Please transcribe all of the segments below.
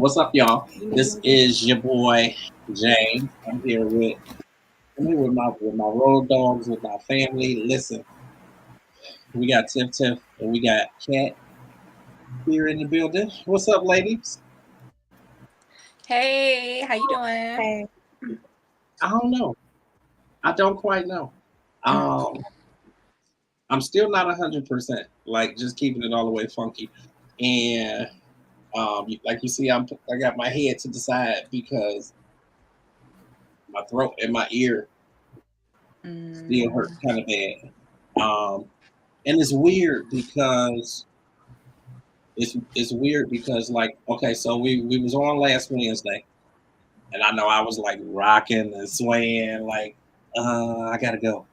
What's up, y'all? This is your boy James. I'm here with my road dogs, with my family. Listen, we got Tiff, and we got Cat here in the building. What's up, ladies? Hey, how you doing? Hey. I don't know. I don't quite know. I'm still not 100%. Like just keeping it all the way funky, and like you see, I got my head to the side because my throat and my ear still hurt kind of bad. And it's weird because like, okay, so we was on last Wednesday, and I know I was like rocking and swaying like I gotta go.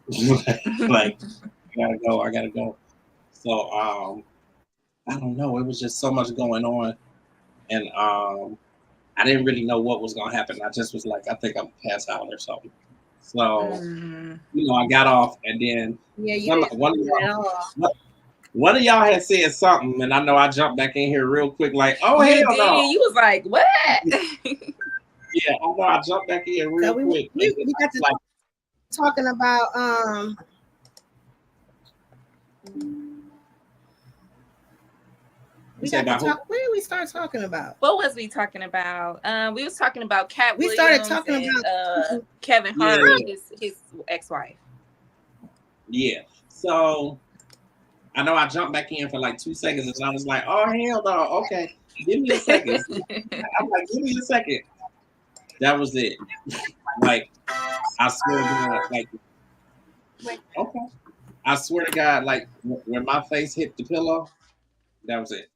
Like I gotta go. So I don't know, it was just so much going on, and I didn't really know what was gonna happen. I just was like, I think I'm gonna pass out or something. So I got off, and then one of y'all had said something, and I know I jumped back in here real quick, like, oh hell no. You was like, what? Yeah, I know I jumped back in real quick. We got to talking about what did we start talking about? What was we talking about? We was talking about Cat We Williams started talking about Kevin Hart, his ex-wife. Yeah. So I know I jumped back in for like 2 seconds, and I was like, oh hell no, okay. Give me a second. I'm like, give me a second. That was it. Like, I swear to God, like, okay. I swear to God, like, when my face hit the pillow, that was it.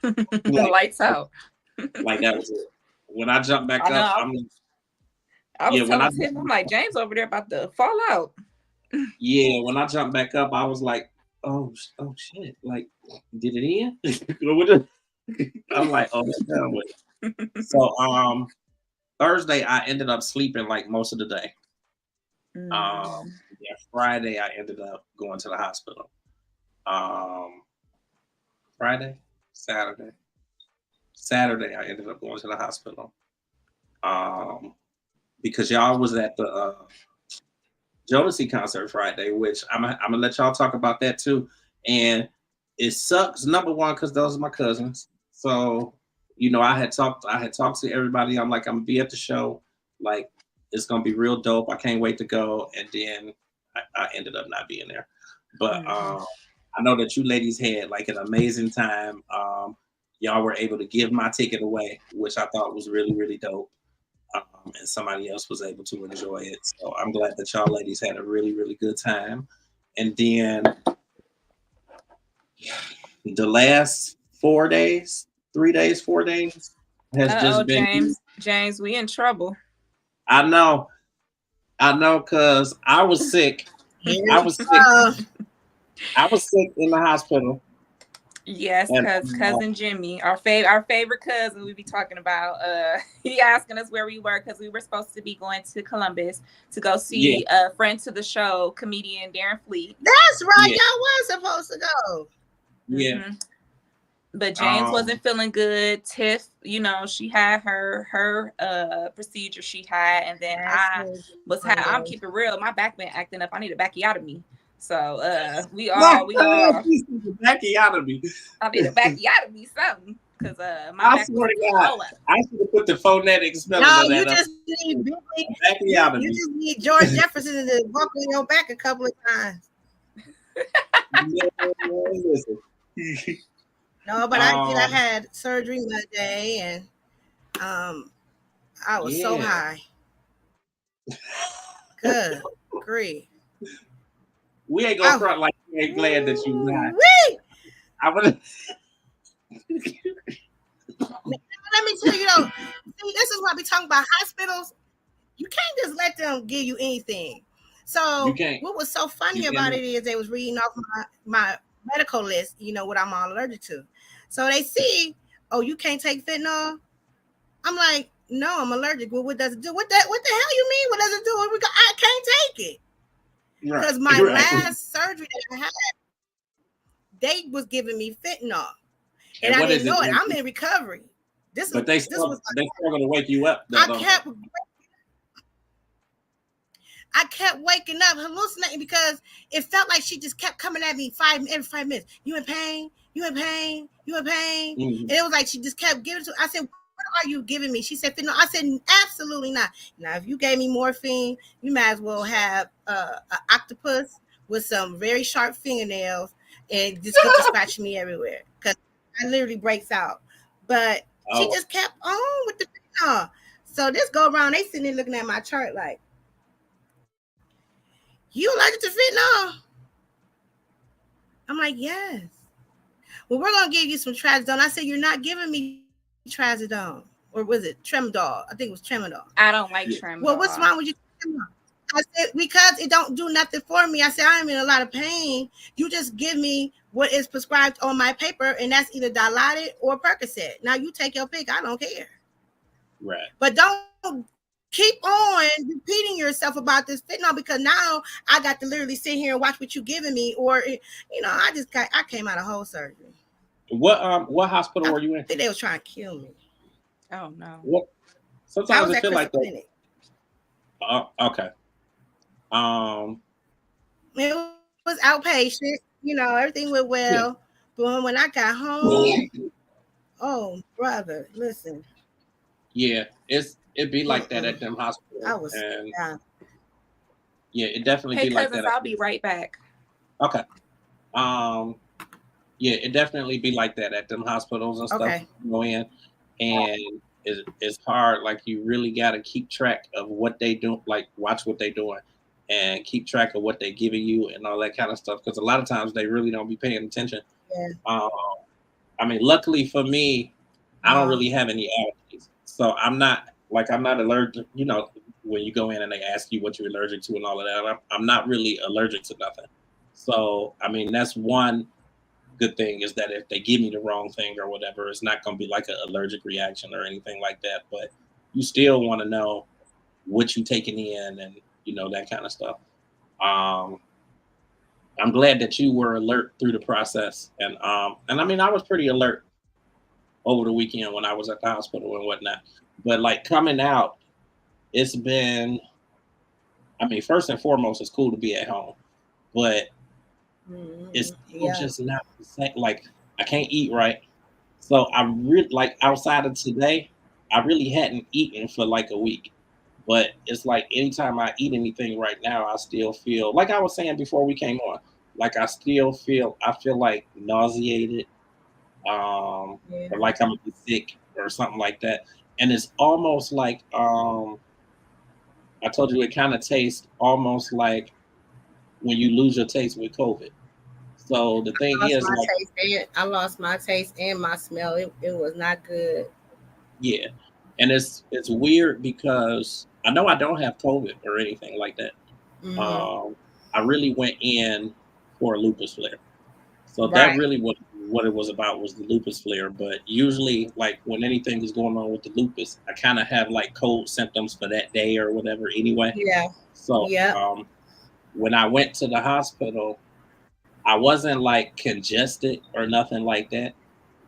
Like, lights out. Like, that was it. When I jumped back up, I was telling Tiff, I'm like, James over there about to fall out. Yeah, when I jumped back up, I was like, oh shit. Like, did it end? I'm like, oh, that's done with it. So, Thursday, I ended up sleeping like most of the day. Friday, I ended up going to the hospital. Friday, Saturday, I ended up going to the hospital. Because y'all was at the Jonathon concert Friday, which I'm gonna let y'all talk about that too. And it sucks, number one, because those are my cousins. So, I had talked to everybody. I'm like, I'm gonna be at the show. Like, it's gonna be real dope. I can't wait to go. And then I ended up not being there. But I know that you ladies had like an amazing time. Y'all were able to give my ticket away, which I thought was really, really dope. And somebody else was able to enjoy it. So I'm glad that y'all ladies had a really, really good time. And then the last 4 days, 3 days, 4 days has just been. James, we in trouble. I know, cause I was sick. I was sick in the hospital. Yes, because cousin Jimmy, our favorite cousin, we be talking about. He asking us where we were because we were supposed to be going to Columbus to go see a friend to the show, comedian Darren Fleet. That's right, y'all was supposed to go. Yeah, but James wasn't feeling good. Tiff, she had her procedure she had, and then I'm keeping real. My back been acting up. I need a backiotomy. So we all backiotomy. I need a backiotomy something because my I back swear to God, I should have put the phonetic spelling of that. You just need backiotomy. You just need George Jefferson to walk on your back a couple of times. No, but I had surgery Monday, and I was so high. Good grief. We ain't gonna front like we ain't glad that you not. I would. Let me tell you though, this is what we talking about. Hospitals, you can't just let them give you anything. So what was so funny about it is they was reading off my medical list, what I'm all allergic to. So they see, oh, you can't take fentanyl. I'm like, no, I'm allergic. Well, what does it do? What the hell you mean? What does it do? I can't take it. Because my last surgery that I had, they was giving me fentanyl. And I didn't know it. I'm in recovery. But they still gonna wake you up. Though, I kept waking up hallucinating because it felt like she just kept coming at me every 5 minutes. You in pain? You in pain? You in pain? Mm-hmm. And it was like she just kept giving to. I said, "What are you giving me?" She said, "No." I said, "Absolutely not." Now, if you gave me morphine, you might as well have an octopus with some very sharp fingernails and just get to scratch me everywhere because I literally breaks out. But she just kept on with the fentanyl. So this go around, they sitting there looking at my chart like, "You allergic to fentanyl?" I'm like, "Yes." "Well, we're going to give you some trazodone." I said, "You're not giving me trazodone." Or was it Tramadol? I think it was Tramadol. I don't like Tramadol. Well, what's wrong with you? I said, "Because it don't do nothing for me." I said, "I'm in a lot of pain. You just give me what is prescribed on my paper, and that's either Dilaudid or Percocet. Now you take your pick. I don't care." Right. But don't keep on repeating yourself about this fentanyl because now I got to literally sit here and watch what you giving me, or I came out of whole surgery. What hospital were you in? I think they was trying to kill me. Oh no. What? Sometimes I feel like that. Clinic. Okay. It was outpatient. Everything went well. Yeah. But when I got home, oh brother, listen. Yeah, it'd be like that at them hospitals. I was yeah, it definitely be like that. I'll be right back. Okay. Yeah, it definitely be like that at them hospitals and stuff. Okay. You go in, and it's hard. Like you really got to keep track of what they do. Like watch what they doing, and keep track of what they giving you and all that kind of stuff. Because a lot of times they really don't be paying attention. Yeah. I mean, luckily for me, I don't really have any allergies, so I'm not allergic. You know, when you go in and they ask you what you're allergic to and all of that, I'm not really allergic to nothing. So I mean, that's one good thing is that if they give me the wrong thing or whatever, it's not going to be like an allergic reaction or anything like that. But you still want to know what you're taking in and, that kind of stuff. I'm glad that you were alert through the process. And I mean, I was pretty alert over the weekend when I was at the hospital and whatnot. But like coming out, it's been, I mean, first and foremost, it's cool to be at home. But it's just not the same. Like I can't eat right, so I really like outside of today. I really hadn't eaten for like a week, but it's like anytime I eat anything right now, I still feel like I was saying before we came on. Like I feel like nauseated, or like I'm sick or something like that. And it's almost like I told you it kind of tastes almost like when you lose your taste with COVID. So the thing is, I lost my taste and my smell. It was not good. Yeah, and it's weird because I know I don't have COVID or anything like that. Mm-hmm. I really went in for a lupus flare, so that really what it was about was the lupus flare. But usually, like when anything is going on with the lupus, I kind of have like cold symptoms for that day or whatever. Anyway, yeah. So when I went to the hospital, I wasn't like congested or nothing like that,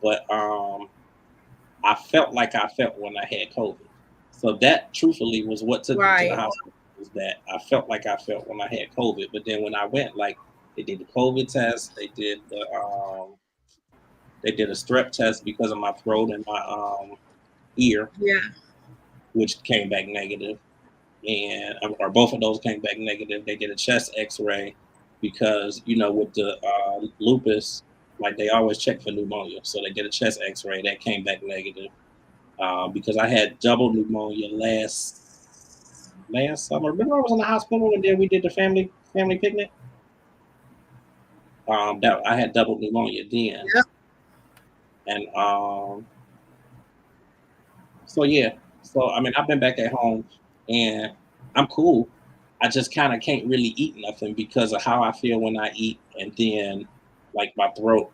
but I felt like I felt when I had COVID. So that truthfully was what took me to the hospital, was that I felt like I felt when I had COVID. But then when I went, like they did the COVID test, they did a strep test because of my throat and my ear, which came back negative, and or both of those came back negative. They did a chest X-ray. Because, with the lupus, like they always check for pneumonia. So they did a chest X-ray that came back negative. Because I had double pneumonia last summer. Remember I was in the hospital and then we did the family picnic? That I had double pneumonia then. Yep. And so yeah. So I mean I've been back at home and I'm cool. I just kind of can't really eat nothing because of how I feel when I eat. And then like my throat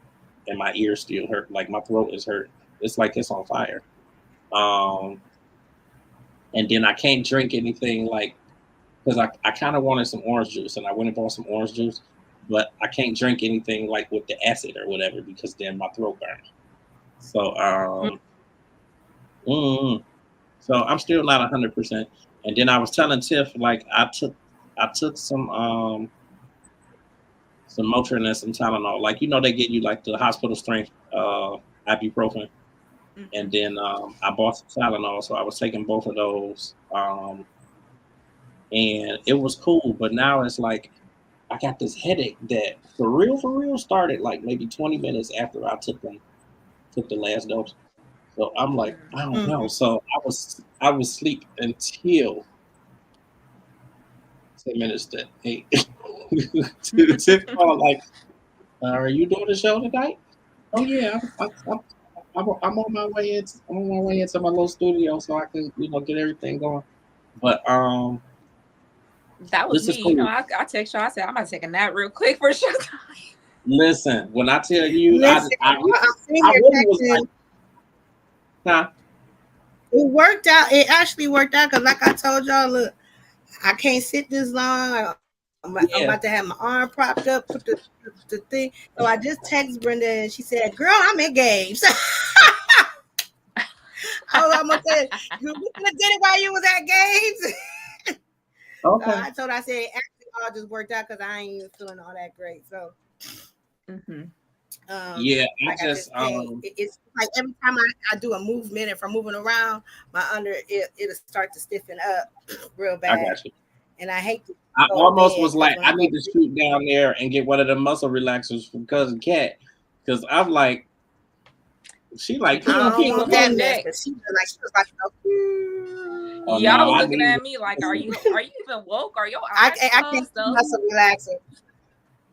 and my ears still hurt. Like my throat is hurt. It's like it's on fire. And then I can't drink anything like, because I kind of wanted some orange juice and I went and bought some orange juice, but I can't drink anything like with the acid or whatever because then my throat burns. So Mm-hmm. So I'm still not 100%. And then I was telling Tiff, like I took some Motrin and some Tylenol. Like, you know, they get you like the hospital strength ibuprofen. And then I bought some Tylenol, so I was taking both of those. And it was cool, but now it's like I got this headache that for real started like maybe 20 minutes after I took the last dose. So I'm like, I don't know. So I was asleep until 10 minutes to 8. Tiff called like, are you doing the show tonight? Oh yeah, I'm on my way into my little studio so I can, you know, get everything going. But that was me. Cool. You know, I text y'all. I said I'm gonna take a nap real quick for sure. Listen, when I tell you, I really was like, huh? It worked out. It actually worked out because, like I told y'all, look, I can't sit this long. I'm about to have my arm propped up, put the thing. So I just texted Brenda and she said, "Girl, I'm engaged." I'm gonna say, you could have did it while you was at games. Okay. So I told her, I said, actually, all just worked out because I ain't even feeling all that great. So. It's like every time I do a movement, if I'm moving around, my it'll start to stiffen up real bad. I got you. And I hate to. I almost was like, I need to shoot down there and get one of the muscle relaxers from Cousin Kat, because I'm like, she like, y'all looking at me like, are you even woke? Are your eyes closed? Muscle relaxer.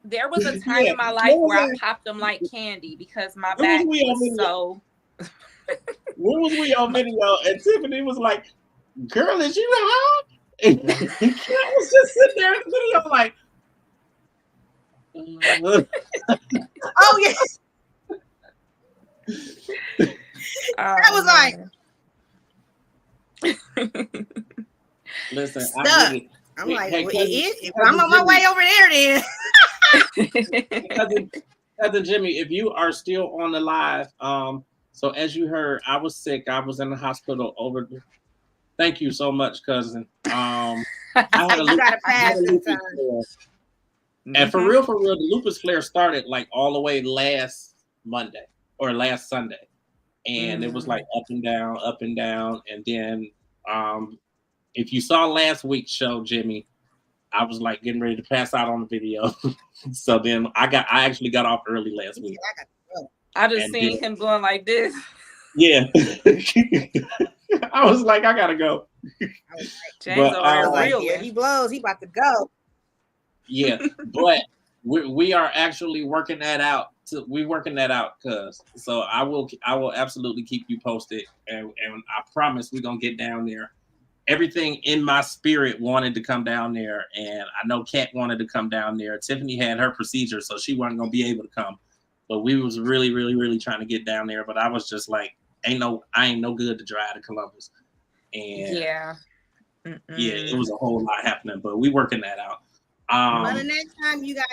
There was a time in my life where I popped them like candy because my back was so. Where was we on video? And Tiffany was like, "Girl, is you high?" And I was just sitting there in the video like, "Oh yes." I was like, "Listen, I'm like, I'm on my way over there then." Cousin Jimmy, if you are still on the live, so as you heard, I was sick. I was in the hospital Thank you so much, cousin. I had a lupus flare. And for real, the lupus flare started like all the way last Monday or last Sunday. And it was like up and down. And then if you saw last week's show, Jimmy, I was like getting ready to pass out on the video. So then I actually got off early last week. I just seen him going like this. Yeah. I was like, I gotta go. James he blows, he about to go. Yeah, but we are actually working that out. We're working that out, so I will absolutely keep you posted, and I promise we're gonna get down there. Everything in my spirit wanted to come down there, and I know Kat wanted to come down there. Tiffany had her procedure, so she wasn't gonna be able to come. But we was really, really, really trying to get down there. But I was just like, I ain't no good to drive to Columbus. And yeah, it was a whole lot happening, but we working that out. Well, the next time you guys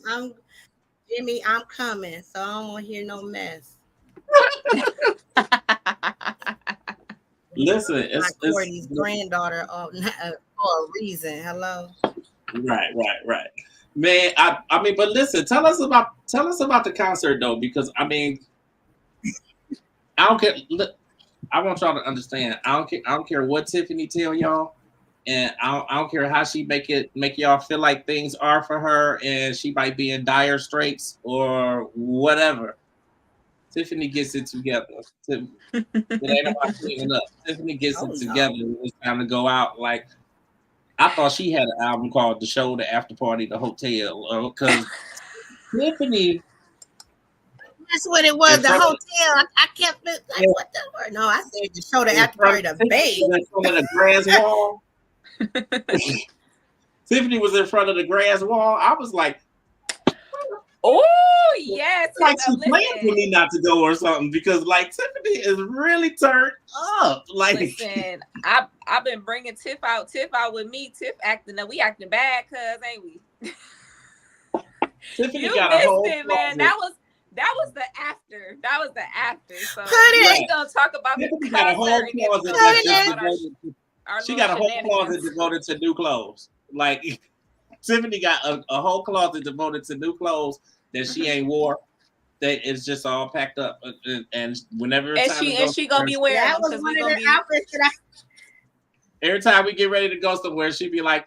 come, Jimmy, I'm coming, so I don't want to hear no mess. Listen, it's Courtney's granddaughter for a reason. Hello. Right. Man, I mean, but listen, tell us about the concert though, because I mean, I don't care. Look, I want y'all to understand. I don't care what Tiffany tell y'all, and I don't care how she make y'all feel like things are for her, and she might be in dire straits or whatever. Tiffany gets it together. It ain't about cleaning up. Tiffany gets it together. It's time to go out. Like, I thought she had an album called "The Show, the After Party, the Hotel," because Tiffany. That's what it was. The hotel. I kept it like, what the word? No, I said "The Show, the After Party, the Babe." In front of the grass wall. Tiffany was in front of the grass wall. I was like, "Oh yes!" Like she planned for me not to go or something, because like Tiffany is really turned up. Like, listen, I've been bringing Tiff out with me. Tiff we acting bad, cuz ain't we? Tiffany you got missed a whole it, man. That That was the after. That was the after. So we're gonna talk about the concert. She got a whole closet devoted to new clothes. Like Symphony got a whole closet devoted to new clothes that she ain't wore. That is just all packed up, and whenever she gonna be wearing that was one of the outfits that every time we get ready to go somewhere, she'd be like,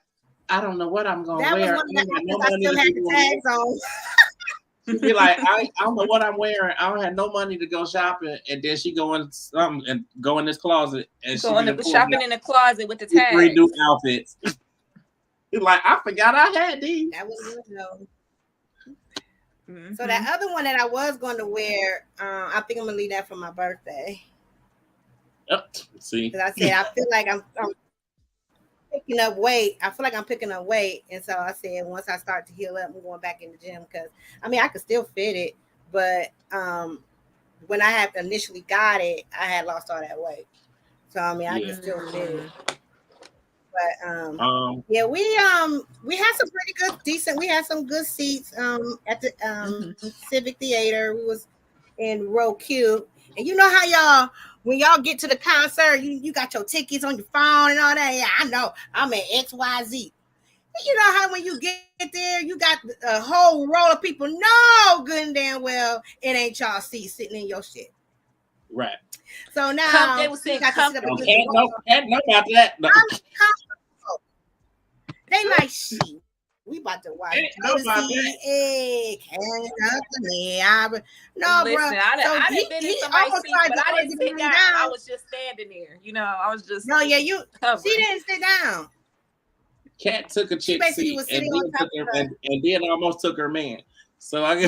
"I don't know what I'm gonna wear. That was one of the outfits I still had the tags on." She'd be like, I don't know what I'm wearing. I don't have no money to go shopping. And then she go in and go in this closet and she go shopping in the closet with the tags. 3 new outfits. He's like, I forgot I had these. That was good though. Mm-hmm. So that other one that I was going to wear, I think I'm gonna leave that for my birthday. See, because I said I feel like I'm picking up weight. I feel like I'm picking up weight, and so I said once I start to heal up, I'm going back in the gym because I mean I could still fit it, but when I had initially got it, I had lost all that weight. So I mean I can still fit it. But yeah, we had some pretty good, decent. We had some good seats at the Civic Theater. We was in row Q, and you know how y'all when y'all get to the concert, you got your tickets on your phone and all that. Yeah, I know. I'm at XYZ. You know how when you get there, you got a whole row of people. No, good and damn well, it ain't y'all seat sitting in your shit. Right. So now they were saying can't know about that. No. They like shit. We about to watch. No, bro. Listen, I didn't been in somebody's seat, but I didn't sit down. I was just standing there. You know, I was just she didn't sit down. Kat took a chick seat and then almost took her man. So he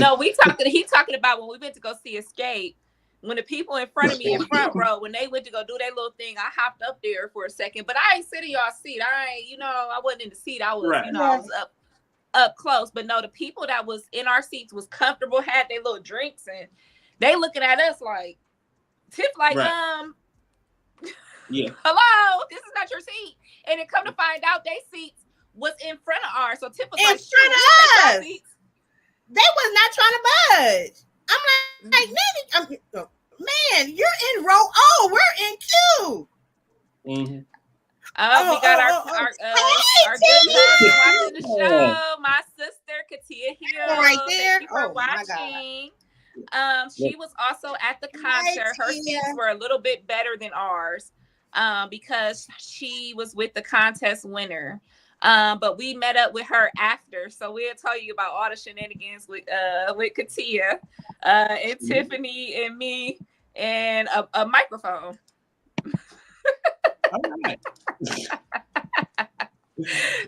talking about when we went to go see Escape. When the people in front of me in front row, when they went to go do their little thing, I hopped up there for a second, but I ain't sitting y'all seat. I wasn't in the seat. I was, I was up close. But no, the people that was in our seats was comfortable, had their little drinks, and they looking at us like, Tiff, like, yeah, hello, this is not your seat. And then come to find out, they seats was in front of ours. So Tiff was in like, front of us. They was not trying to budge. I'm like, man, you're in row O. We're in Q. Mm-hmm. We got our good cousin watching the show. My sister, Katia Hill. Right there. Thank you for watching. She was also at the concert. Her seats were a little bit better than ours because she was with the contest winner. But we met up with her after, so we'll tell you about all the shenanigans with Katia, and Tiffany and me, and a microphone. All right.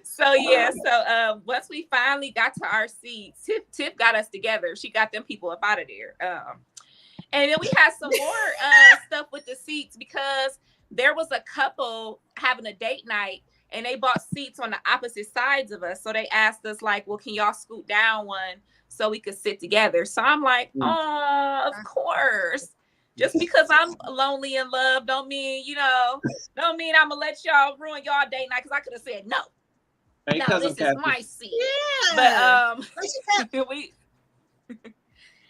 So once we finally got to our seats, Tiff got us together. She got them people up out of there. And then we had some more stuff with the seats because there was a couple having a date night. And they bought seats on the opposite sides of us. So they asked us, like, well, can y'all scoot down one so we could sit together? So I'm like, oh, of course. Just because I'm lonely in love don't mean I'm going to let y'all ruin y'all date night. Because I could have said, no, this is my seat. Yeah.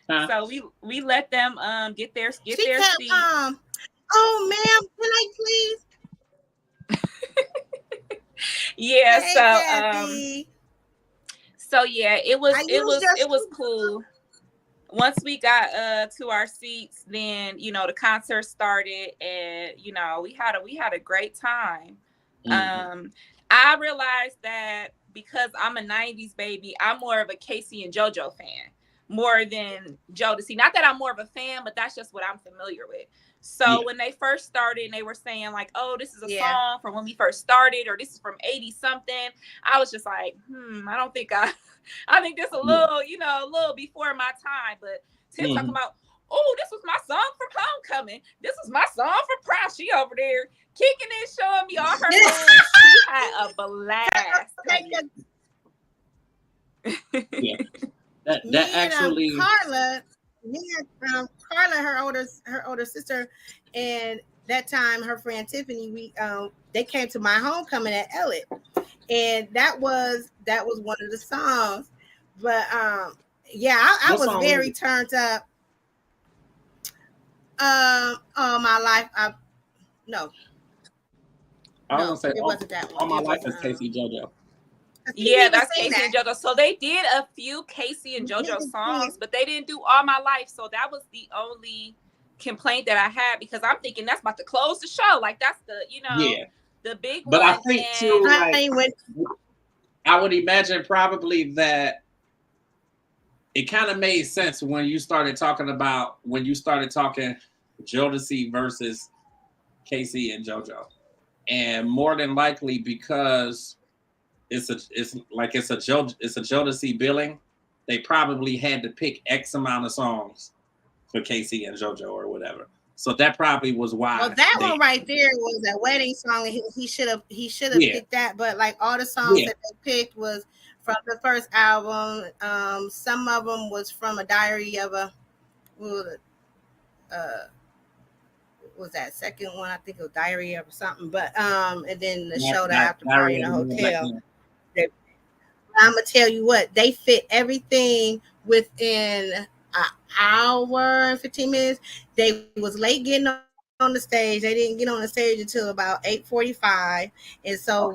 But so we let them get their seat. Oh, ma'am, can I please? Yeah, so yeah, it was cool. Once we got to our seats, then the concert started, and we had a great time. Mm-hmm. I realized that because I'm a 90s baby, I'm more of a Casey and JoJo fan more than Jodeci. Not that I'm more of a fan, but that's just what I'm familiar with. So when they first started and they were saying like, oh, this is a song from when we first started, or this is from 80 something, I was just like, I think this a little, a little before my time. But Tiff talking about, oh, this was my song from Homecoming. This was my song from Proud. She over there kicking and showing me all her moves. She had a blast. That actually Carla, her older sister, and that time her friend Tiffany, they came to my homecoming at Elliott, and that was one of the songs. But I was very turned up. All My Life. No. I was gonna say it wasn't that one. All My Life is Casey JoJo. Yeah, that's Casey and JoJo. So they did a few Casey and JoJo songs, but they didn't do All My Life. So that was the only complaint that I had, because I'm thinking that's about to close the show. Like that's the, the big one. But I think too, like, I would imagine probably that it kind of made sense when you started talking Jodeci versus Casey and JoJo, and more than likely because it's a Jodeci billing, they probably had to pick X amount of songs for Casey and JoJo or whatever. So that probably was why. Well, that one right there was a wedding song, and he should have picked that. But like all the songs that they picked was from the first album. Some of them was from a Diary of a. Was that second one? I think it was Diary of something. But and then the show that after party in the hotel. I'm gonna tell you what, they fit everything within an hour and 15 minutes. They was late getting on the stage. They didn't get on the stage until about 8:45, and so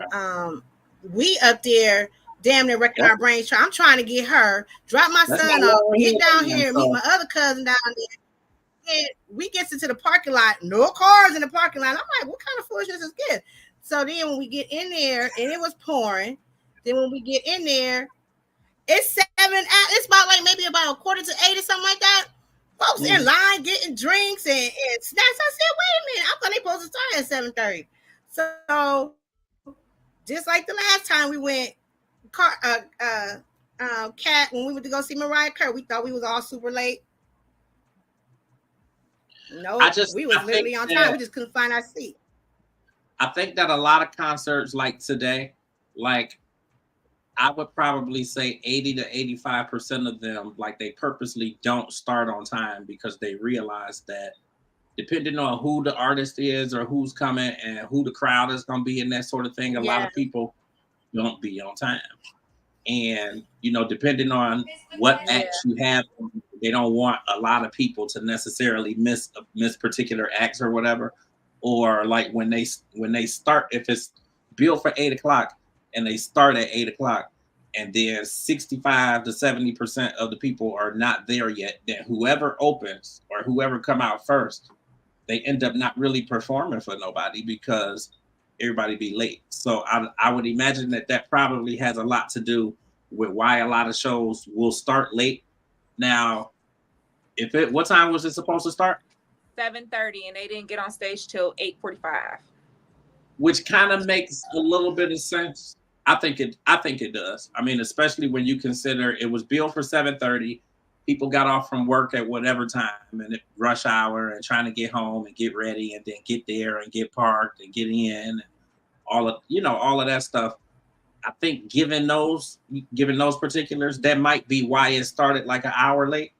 we up there damn near wrecking our brains. I'm trying to get her, drop my son off, get down here and meet my other cousin down there. And we get into the parking lot, no cars in the parking lot. I'm like, what kind of foolishness is this? So then when we get in there, and it was pouring. Then when we get in there, it's about like maybe about 7:45 or something like that. Folks in line getting drinks and snacks. I said, wait a minute, I thought they supposed to start at 7:30. So just like the last time we went, Cat, when we went to go see Mariah Carey, we thought we was all super late. No, we was literally on time. We just couldn't find our seat. I think that a lot of concerts like today, like I would probably say 80 to 85% of them, like they purposely don't start on time because they realize that depending on who the artist is or who's coming and who the crowd is going to be and that sort of thing, a lot of people don't be on time. And, depending on what acts you have, they don't want a lot of people to necessarily miss particular acts or whatever. Or like when they start, if it's billed for 8:00, and they start at 8:00, and then 65 to 70% of the people are not there yet, then whoever opens or whoever come out first, they end up not really performing for nobody because everybody be late. So I would imagine that probably has a lot to do with why a lot of shows will start late. Now, what time was it supposed to start? 7:30, and they didn't get on stage till 8:45. Which kind of makes a little bit of sense. I think it does. I mean, especially when you consider it was billed for 7:30. People got off from work at whatever time and it rush hour and trying to get home and get ready and then get there and get parked and get in and all of that stuff. I think given those particulars, that might be why it started like an hour late.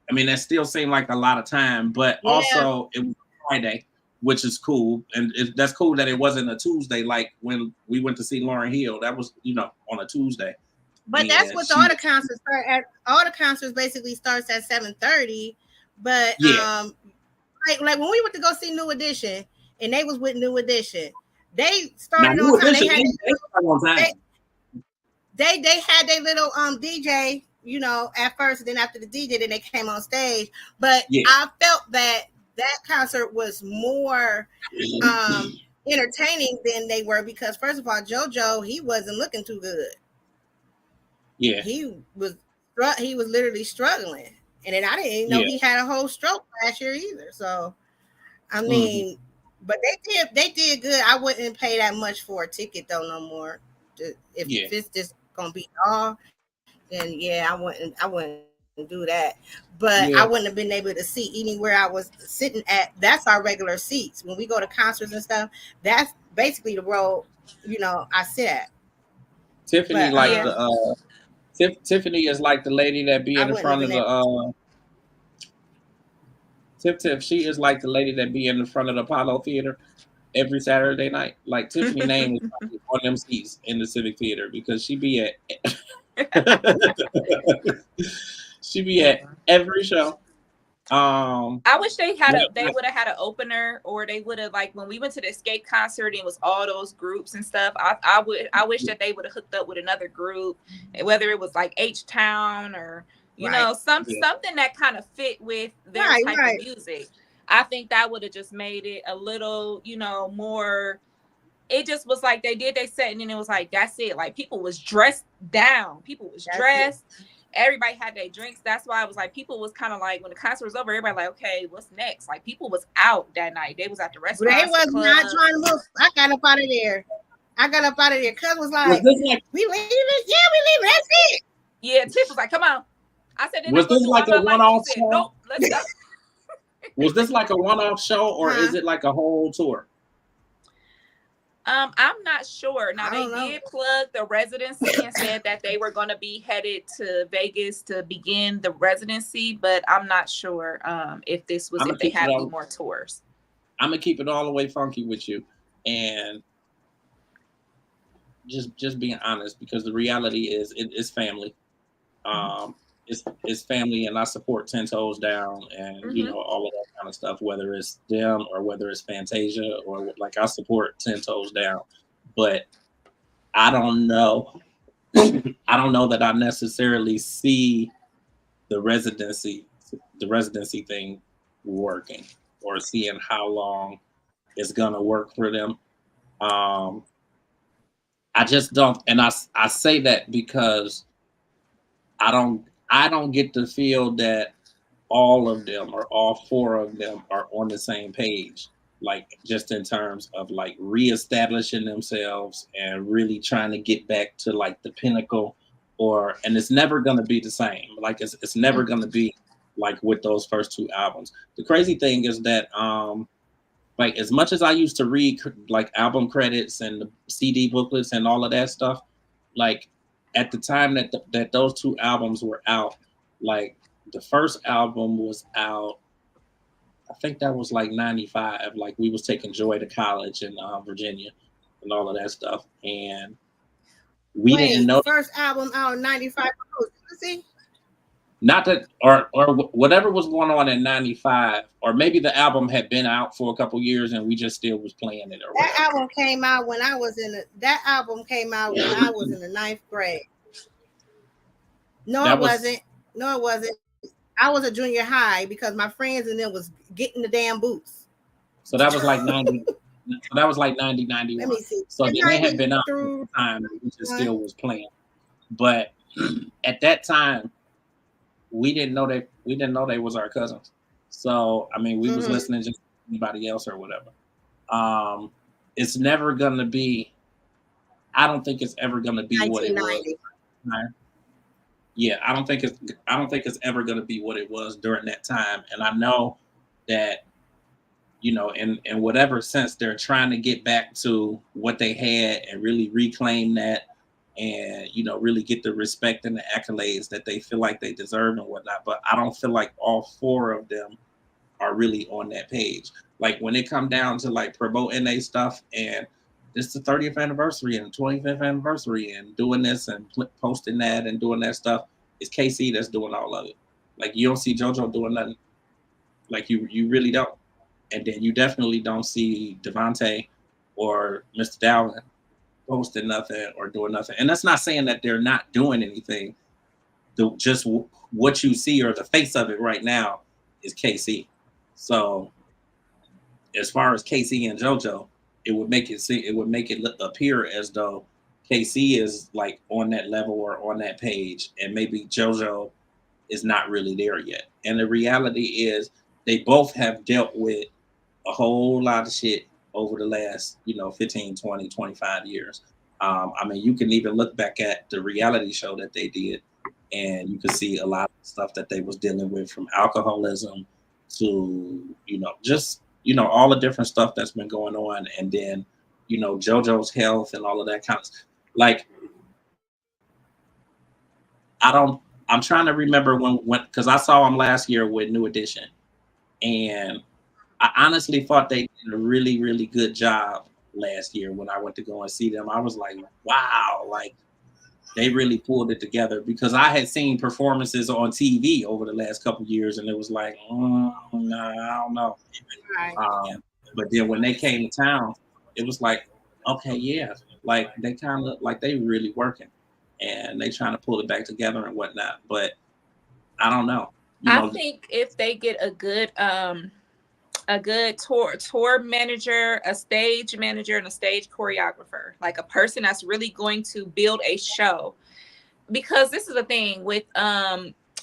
I mean, that still seemed like a lot of time, but also it was Friday, which is cool. And that's cool that it wasn't a Tuesday, like when we went to see Lauryn Hill. That was, on a Tuesday. But that's what all the concerts start at. All the concerts basically starts at 7:30. But like when we went to go see New Edition, and they was with New Edition, they started on time. They had their little DJ, at first, and then after the DJ, then they came on stage. But I felt that concert was more entertaining than they were because, first of all, JoJo, he wasn't looking too good. Yeah, he was literally struggling, and then I didn't even know he had a whole stroke last year either. So, I mean, but they did good. I wouldn't pay that much for a ticket though no more. If it's just gonna be all, then I wouldn't do that. But I wouldn't have been able to see anywhere I was sitting at. That's our regular seats when we go to concerts and stuff. That's basically the row I sit at. Tiffany Tiffany is like the lady that be in the front of the Tiff. She is like the lady that be in the front of the Apollo Theater every Saturday night. Like Tiffany name is on them seats in the Civic Theater because she be at every show. I wish they would have had an opener, or they would have, like when we went to the Escape concert and it was all those groups and stuff. I wish that they would have hooked up with another group, whether it was like H-Town or something that kind of fit with their type of music. I think that would have just made it a little, more. It just was like they did their set and then it was like that's it. Like people was dressed down, everybody had their drinks. That's why I was like, people was kind of like, when the concert was over, everybody like, okay, what's next? Like people was out that night. They was at the restaurant. They was not trying to move. I got up out of there. Cuz was like, we leaving? Yeah, we leaving. That's it. Yeah, Tiff was like, come on. I said, was this like a one-off show? Nope, let's go. Was this like a one-off show or is it like a whole tour? I'm not sure. Now they did plug the residency and said that they were going to be headed to Vegas to begin the residency, but I'm not sure if they had any more tours. I'm gonna keep it all the way funky with you, and just being honest, because the reality is it's family. It's family, and I support 10 Toes Down and all of that kind of stuff, whether it's them or whether it's Fantasia or like I support 10 Toes Down, but I don't know. I don't know that I necessarily see the residency thing working or seeing how long it's gonna work for them. I just don't, and I say that because I don't get the feel that all of them or all four of them are on the same page, like just in terms of like reestablishing themselves and really trying to get back to like the pinnacle, and it's never going to be the same. Like it's never going to be like with those first two albums. The crazy thing is that like as much as I used to read like album credits and the CD booklets and all of that stuff, like at the time that those two albums were out, like the first album was out, I think that was like 95. Like we was taking Joy to college in Virginia and all of that stuff. And we didn't know. First album out in 95. Not that, or whatever was going on in 95, or maybe the album had been out for a couple years and we just still was playing it. Or that album came out when I was in the 9th grade. No, it wasn't. I was a junior high because my friends and them was getting the damn boots. So that was like 90. So that was like 90, 91. Let me see. So they had been out for the time and we just still was playing. But at that time, we didn't know they was our cousins. So I mean, we was listening just to anybody else or whatever. It's never gonna be. I don't think it's ever gonna be what it was. Yeah, I don't think it's ever gonna be what it was during that time. And I know that, in whatever sense, they're trying to get back to what they had and really reclaim that. And really get the respect and the accolades that they feel like they deserve and whatnot. But I don't feel like all four of them are really on that page. Like when it come down to like promoting their stuff, and it's the 30th anniversary and the 25th anniversary and doing this and posting that and doing that stuff, it's KC that's doing all of it. Like you don't see JoJo doing nothing. Like you really don't. And then you definitely don't see Devontae or Mr. Dalvin posting nothing or doing nothing. And that's not saying that they're not doing anything. Just what you see or the face of it right now is KC. So as far as KC and JoJo, it would make it appear as though KC is like on that level or on that page, and maybe JoJo is not really there yet. And the reality is they both have dealt with a whole lot of shit over the last, 15, 20, 25 years. I mean, you can even look back at the reality show that they did, and you can see a lot of stuff that they was dealing with, from alcoholism to, just, all the different stuff that's been going on. And then, JoJo's health and all of that kind of stuff. Like, I'm trying to remember when, because I saw them last year with New Edition, and I honestly thought they did a really, really good job last year when I went to go and see them. I was like, wow, like they really pulled it together, because I had seen performances on TV over the last couple of years, and it was like, nah, I don't know. Right. But then when they came to town, it was like, okay, yeah, like they kind of like they really working, and they trying to pull it back together and whatnot. But I don't know. I think if they get a good tour manager, a stage manager, and a stage choreographer, like a person that's really going to build a show. Because this is the thing with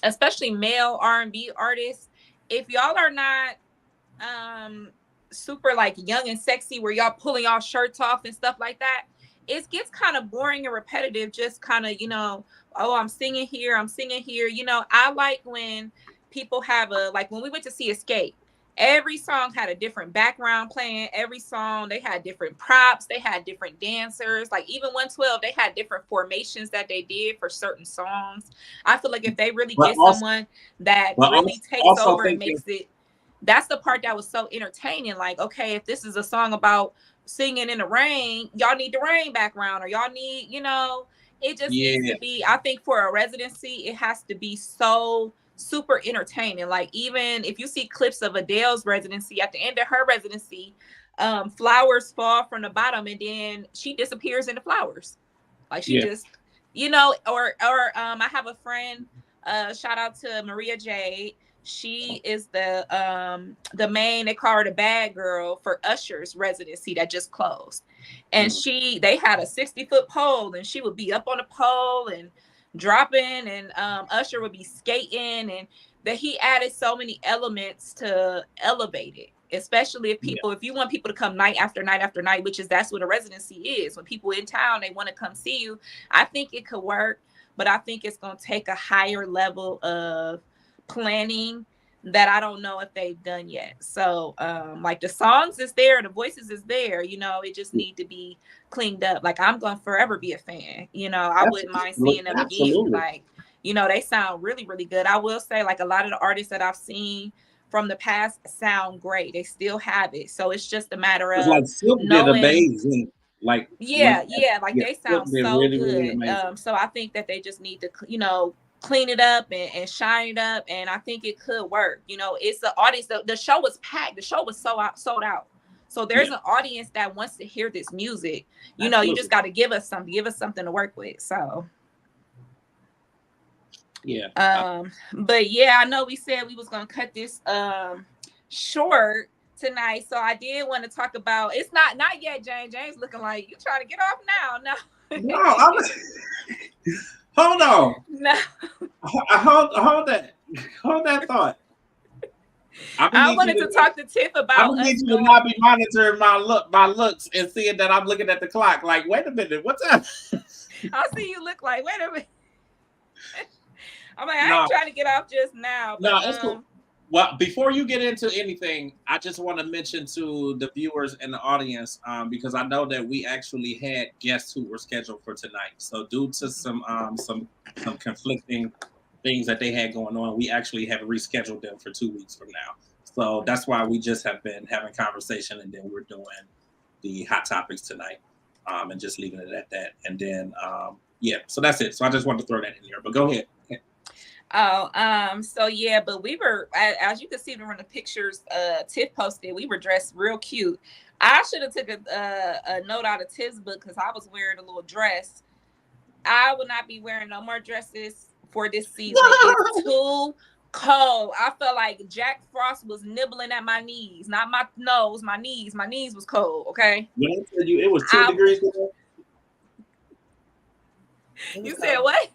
especially male R&B artists, if y'all are not super like young and sexy where y'all pulling y'all shirts off and stuff like that, it gets kind of boring and repetitive, just kind of, oh, I'm singing here. I like when people have like when we went to see Escape, every song had a different background playing. Every song, they had different props. They had different dancers. Like even 112, they had different formations that they did for certain songs. I feel like if they really get someone that really takes over and makes it, that's the part that was so entertaining. Like, okay, if this is a song about singing in the rain, y'all need the rain background, or y'all need, it just needs to be, I think for a residency, it has to be so super entertaining. Like even if you see clips of Adele's residency, at the end of her residency, flowers fall from the bottom and then she disappears in the flowers. Like she just, or I have a friend, shout out to Maria Jade. She is the main, they call her the bad girl for Usher's residency that just closed. And they had a 60-foot pole, and she would be up on the pole and dropping, and Usher would be skating, and that he added so many elements to elevate it, especially if you want people to come night after night after night, that's what a residency is. When people in town, they want to come see you. I think it could work, but I think it's going to take a higher level of planning that I don't know if they've done yet. So like the songs is there, the voices is there, it just need to be cleaned up. Like I'm gonna forever be a fan. I wouldn't mind seeing them again. Like, they sound really, really good. I will say, like, a lot of the artists that I've seen from the past sound great. They still have it. So it's just a matter of like Silk did amazing. Like they sound so really, good. Really so I think that they just need to clean it up and shine it up, and I think it could work. It's the audience. The show was packed. The show was sold out. So there's an audience that wants to hear this music. You just got to give us something to work with. So but yeah, I know we said we was gonna cut this short tonight, so I did want to talk about. It's not yet, James. James looking like you trying to get off now. No, hold on. No, hold that thought. I wanted to talk to Tiff about. I need you to not be monitoring my looks and seeing that I'm looking at the clock. Like, wait a minute, what's up? I see you look like. Wait a minute. I'm like, I ain't trying to get off just now. But, no, it's cool. Well, before you get into anything, I just want to mention to the viewers and the audience, because I know that we actually had guests who were scheduled for tonight. So due to some conflicting things that they had going on, we actually have rescheduled them for 2 weeks from now. So that's why we just have been having conversation, and then we're doing the hot topics tonight, and just leaving it at that. And then, so that's it. So I just wanted to throw that in here, but go ahead. So yeah, but we were, as you can see from the pictures Tiff posted, we were dressed real cute. I should have took a note out of Tiff's book, because I was wearing a little dress. I will not be wearing no more dresses for this season. It's too cold. I felt like Jack Frost was nibbling at my knees, not my nose, my knees. My knees was cold. Okay. When I tell you it was 2 degrees today. You said what?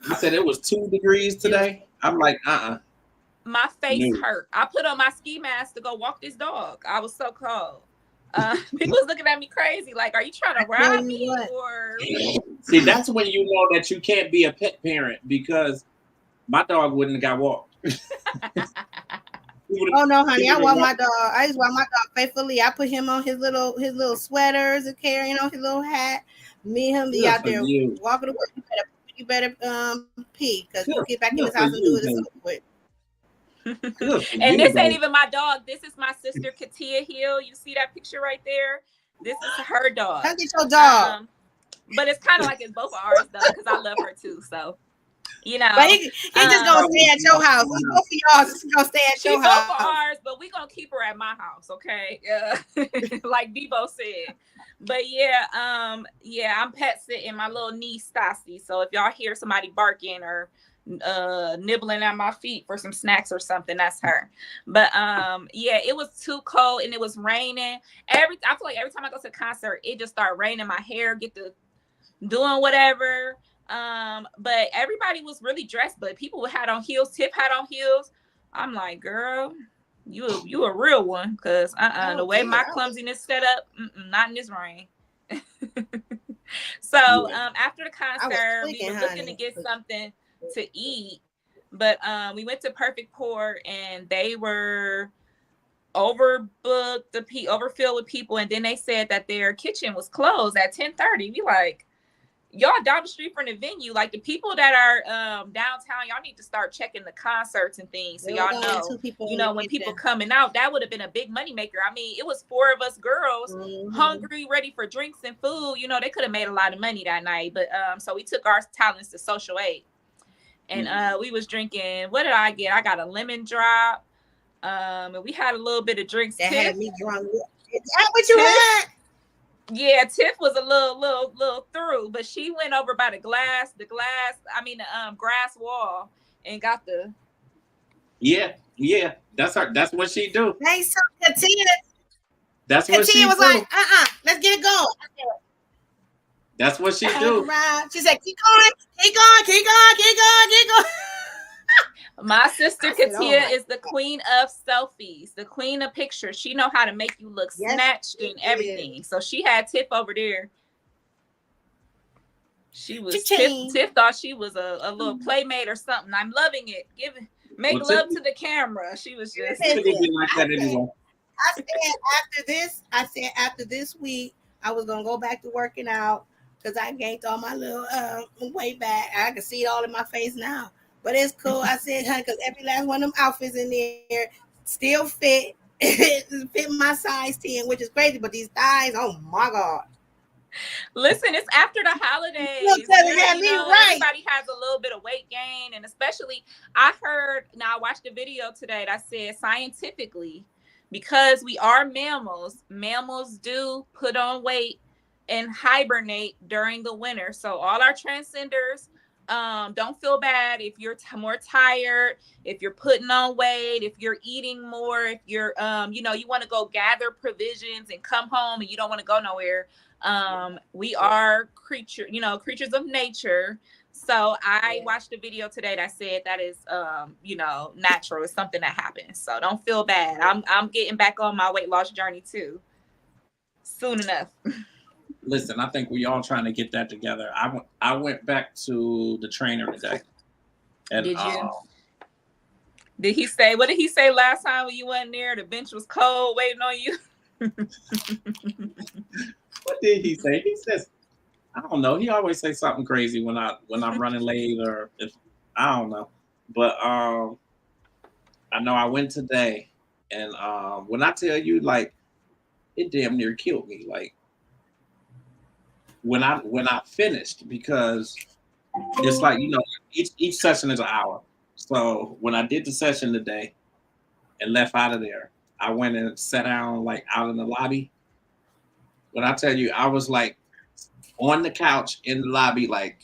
I said it was 2 degrees today. I'm like, My face hurt. I put on my ski mask to go walk this dog. I was so cold. People was looking at me crazy. Like, are you trying to rob me? Or see, that's when you know that you can't be a pet parent, because my dog wouldn't have got walked. Oh no, honey! I walk my dog. I just walk my dog faithfully. I put him on his little sweaters and carrying on his little hat. Me and him be out there walking to work. You better pee, because we'll get back in his house and do it quick. And this ain't even my dog. This is my sister Katia Hill. You see that picture right there? This is her dog. Come get your dog. But it's kind of like it's both of ours though, because I love her too. So, you know. But he just gonna stay at your house. Both of y'all just gonna stay at your house. Both of ours, but we gonna keep her at my house, okay? Yeah, like Debo said. But yeah, I'm pet sitting my little niece Stassi. So if y'all hear somebody barking or nibbling at my feet for some snacks or something, that's her. But yeah, it was too cold and it was raining. I feel like every time I go to a concert, it just started raining. My hair get to doing whatever. But everybody was really dressed, but people had on heels. Tiff had on heels. I'm like, girl, you a real one, because the way my clumsiness set up, not in this rain. So after the concert, we were looking to get something to eat, but we went to Perfect Pour and they were overfilled with people, and then they said that their kitchen was closed at 10:30. We like, y'all down the street from the venue, like the people that are downtown, y'all need to start checking the concerts and things, so y'all know, when people coming out, that would have been a big money maker. I mean, it was 4 of us girls, hungry, ready for drinks and food. You know, they could have made a lot of money that night. But so we took our talents to Social Aid, and we was drinking. What did I get? I got a lemon drop, and we had a little bit of drinks. That had me drunk. Is that what you had? Yeah, Tiff was a little through, but she went over by the grass wall and got the. Yeah, that's her. That's what she do. Hey, so Katia. That's what she was do. like, let's get it going. That's what she do. She said, keep going. My sister Katia is the queen of selfies, the queen of pictures. She know how to make you look snatched and everything. So she had Tiff over there. She was Tiff thought she was a little playmate or something. I'm loving it. Make love to the camera. She was just like that anyway. I said after this week, I was gonna go back to working out because I gained all my little weight back. I can see it all in my face now. But it's cool. I said, honey, because every last one of them outfits in there still fit. Fit my size 10, which is crazy. But these thighs, oh my God. Listen, it's after the holidays. Everybody has a little bit of weight gain. And especially, I watched a video today that said scientifically, because we are mammals do put on weight and hibernate during the winter. So all our transcenders, don't feel bad if you're more tired, if you're putting on weight, if you're eating more, if you're you want to go gather provisions and come home and you don't want to go nowhere. We are creatures of nature. So I watched a video today that said that is natural. It's something that happens. So don't feel bad. I'm getting back on my weight loss journey too. Soon enough. Listen, I think we all trying to get that together. I went back to the trainer today. And, did you? Did he say? What did he say last time when you went there? The bench was cold, waiting on you. What did he say? He says, I don't know. He always say something crazy when I'm running late, or if I don't know. But I know I went today, and when I tell you, like, it damn near killed me. Like, when I finished, because it's like, each session is an hour. So when I did the session today and left out of there, I went and sat down like out in the lobby. When I tell you, I was like on the couch in the lobby like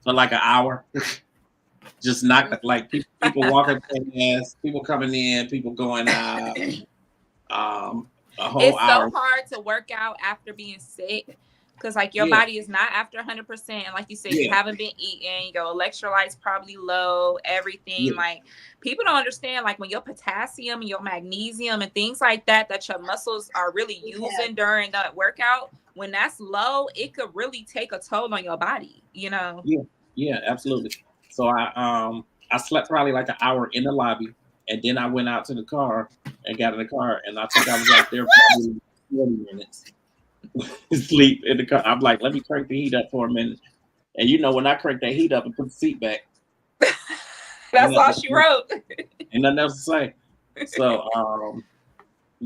for like an hour. Just knocked, like people walking past, people coming in, people going out. A whole it's hour. So hard to work out after being sick, because like your body is not after 100%, and like you said, you haven't been eating, your electrolytes probably low, everything. Like, people don't understand, like, when your potassium and your magnesium and things like that your muscles are really using during that workout, when that's low, it could really take a toll on your body, Yeah, absolutely. So I slept probably like an hour in the lobby, and then I went out to the car and got in the car, and I think I was out there probably 40 minutes. Sleep in the car. I'm like, let me crank the heat up for a minute. And when I crank that heat up and put the seat back, that's all she wrote. And nothing else to say. So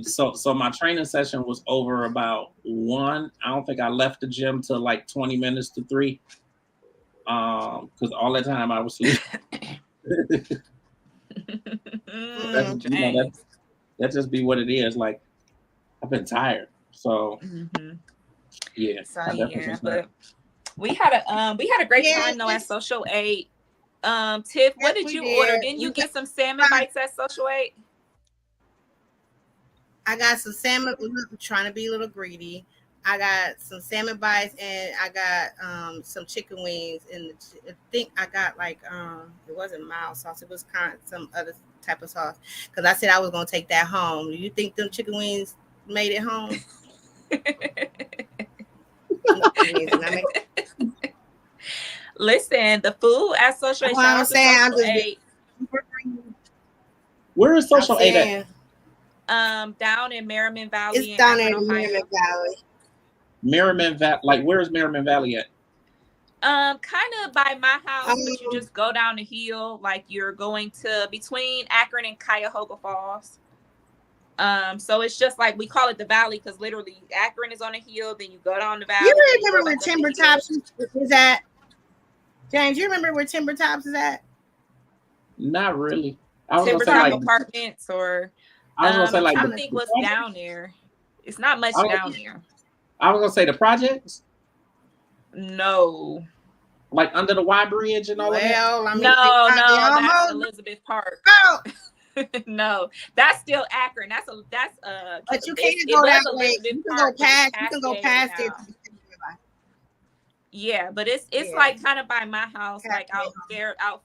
So my training session was over about 1. I don't think I left the gym till like 20 minutes to 3. Because all that time I was sleeping. That just be what it is. Like, I've been tired. So yeah. So but we had a great time though at Social 8. Tiff, what did you order? Didn't you get some salmon bites at Social 8? I got some salmon. I'm trying to be a little greedy. I got some salmon bites and I got some chicken wings, and I think I got like it wasn't mild sauce, it was kind of some other type of sauce, because I said I was gonna take that home. Do you think them chicken wings made it home? Listen, the food at Social 8. Where is Social 8 at? Down in Merriman Valley. It's down in Merriman Valley. Merriman Valley, like where's Merriman Valley at? Kind of by my house, but you just go down the hill, like you're going to between Akron and Cuyahoga Falls. So it's just like, we call it the valley because literally Akron is on a hill, then you go down the valley. You remember where Timber Tops is at? James, you remember where Timber Tops is at? Not really. Timber Top Apartments, or I was gonna say, like, I think what's down there. It's not much down there. I was gonna say the projects. No. Like under the Y Bridge and all that? I mean, no, that's Elizabeth Park. Oh. No, that's still Akron. But you can't go that way. You can go past it. Yeah, but it's like kind of by my house, like out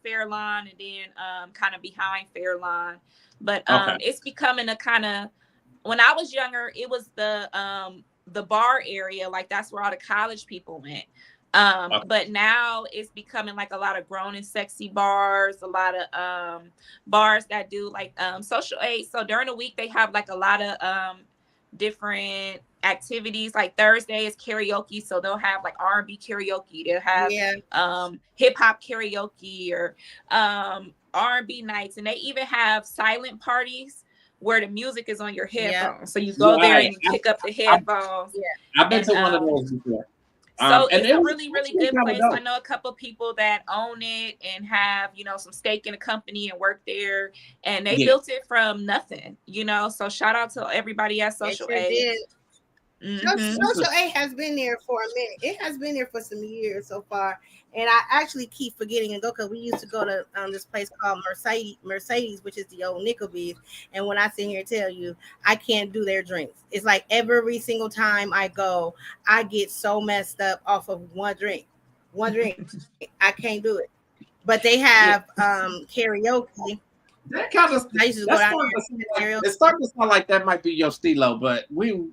Fairlawn, and then kind of behind Fairlawn. But it's becoming a kind of, when I was younger, it was the bar area, like that's where all the college people went. But now it's becoming like a lot of grown and sexy bars, a lot of bars that do like Social 8. So during the week they have like a lot of different activities. Like Thursday is karaoke, so they'll have like R&B karaoke, they'll have hip hop karaoke, or R&B nights, and they even have silent parties where the music is on your headphones. So you go there and you pick up the headphones. I've been to one of those before. So it's a really, really good place. I know a couple people that own it and have, some stake in a company and work there, and they built it from nothing, so shout out to everybody at Social 8. Social 8 has been there for a minute. It has been there for some years so far, and I actually keep forgetting to go, because we used to go to this place called Mercedes, which is the old Nickelbees. And when I sit here and tell you, I can't do their drinks. It's like every single time I go, I get so messed up off of one drink. I can't do it. But they have karaoke. That kind of, it's starting to sound like that might be your stilo, but we're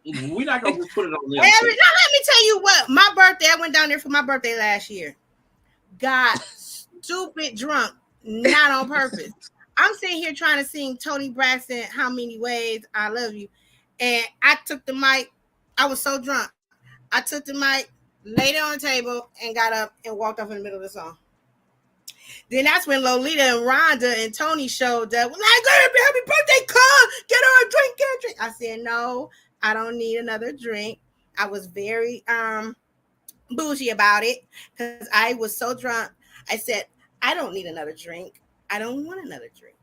not gonna just put it on there. Now let me tell you what. My birthday, I went down there for my birthday last year. Got stupid drunk, not on purpose. I'm sitting here trying to sing Tony Braxton, "How Many Ways I Love You," and I took the mic. I was so drunk. I took the mic, laid it on the table, and got up and walked off in the middle of the song. Then that's when Lolita and Rhonda and Tony showed up. Like, happy birthday, come get her a drink. I said no. I don't need another drink. I was very bougie about it because I was so drunk. I said, I don't need another drink. I don't want another drink.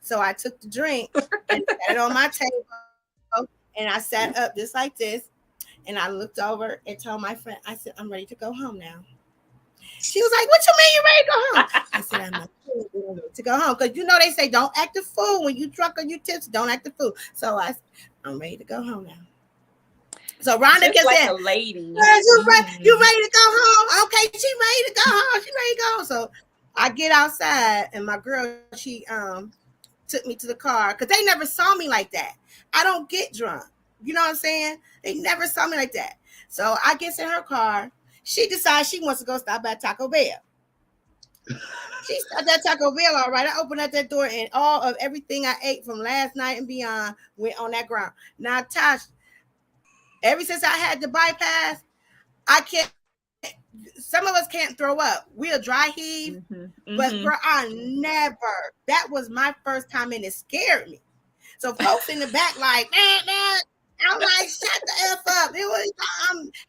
So I took the drink and set it on my table, and I sat up just like this, and I looked over and told my friend, I said, I'm ready to go home now. She was like, what you mean you ready to go home? I said, I'm not ready to go home. Because they say don't act a fool when you drunk or you tipsy. Don't act a fool. So I'm ready to go home now. So Rhonda gets like in. a lady. You ready to go home? Okay, she ready to go home. She ready to go home. So I get outside, and my girl, she took me to the car, because they never saw me like that. I don't get drunk. You know what I'm saying? They never saw me like that. So I get in her car. She decides she wants to go stop at Taco Bell. She stopped at Taco Bell, all right. I opened up that door, and all of everything I ate from last night and beyond went on that ground. Now, Tosh, ever since I had the bypass, I can't. Some of us can't throw up. We'll dry heave, but girl, I never. That was my first time, and it scared me. So folks in the back like, man. I'm like, shut the F up.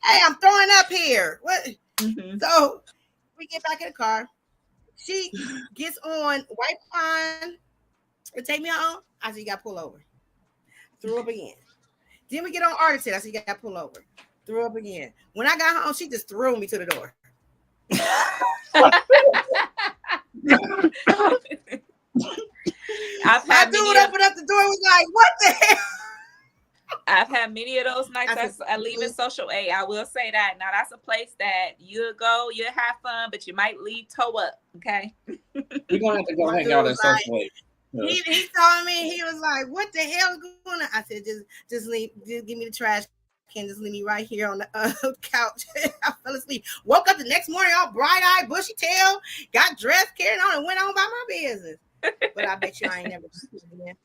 I'm throwing up here. What? Mm-hmm. So we get back in the car. She gets on, wipe on, and take me home. I said, you got to pull over. Threw up again. Then we get on Artisan. I said, you got to pull over. Threw up again. When I got home, she just threw me to the door. My dude opened up the door and was like, what the hell? I've had many of those nights I leave in social aid. I will say that. Now that's a place that you'll go, you'll have fun, but you might leave toe up. Okay. We're gonna have to go hang out at social aid. Yeah. He told me, he was like, what the hell is going on? I said, just leave, just give me the trash can, just leave me right here on the couch. I fell asleep. Woke up the next morning all bright-eyed, bushy tail, got dressed, carried on, and went on by my business. But I bet you I ain't never seen it again.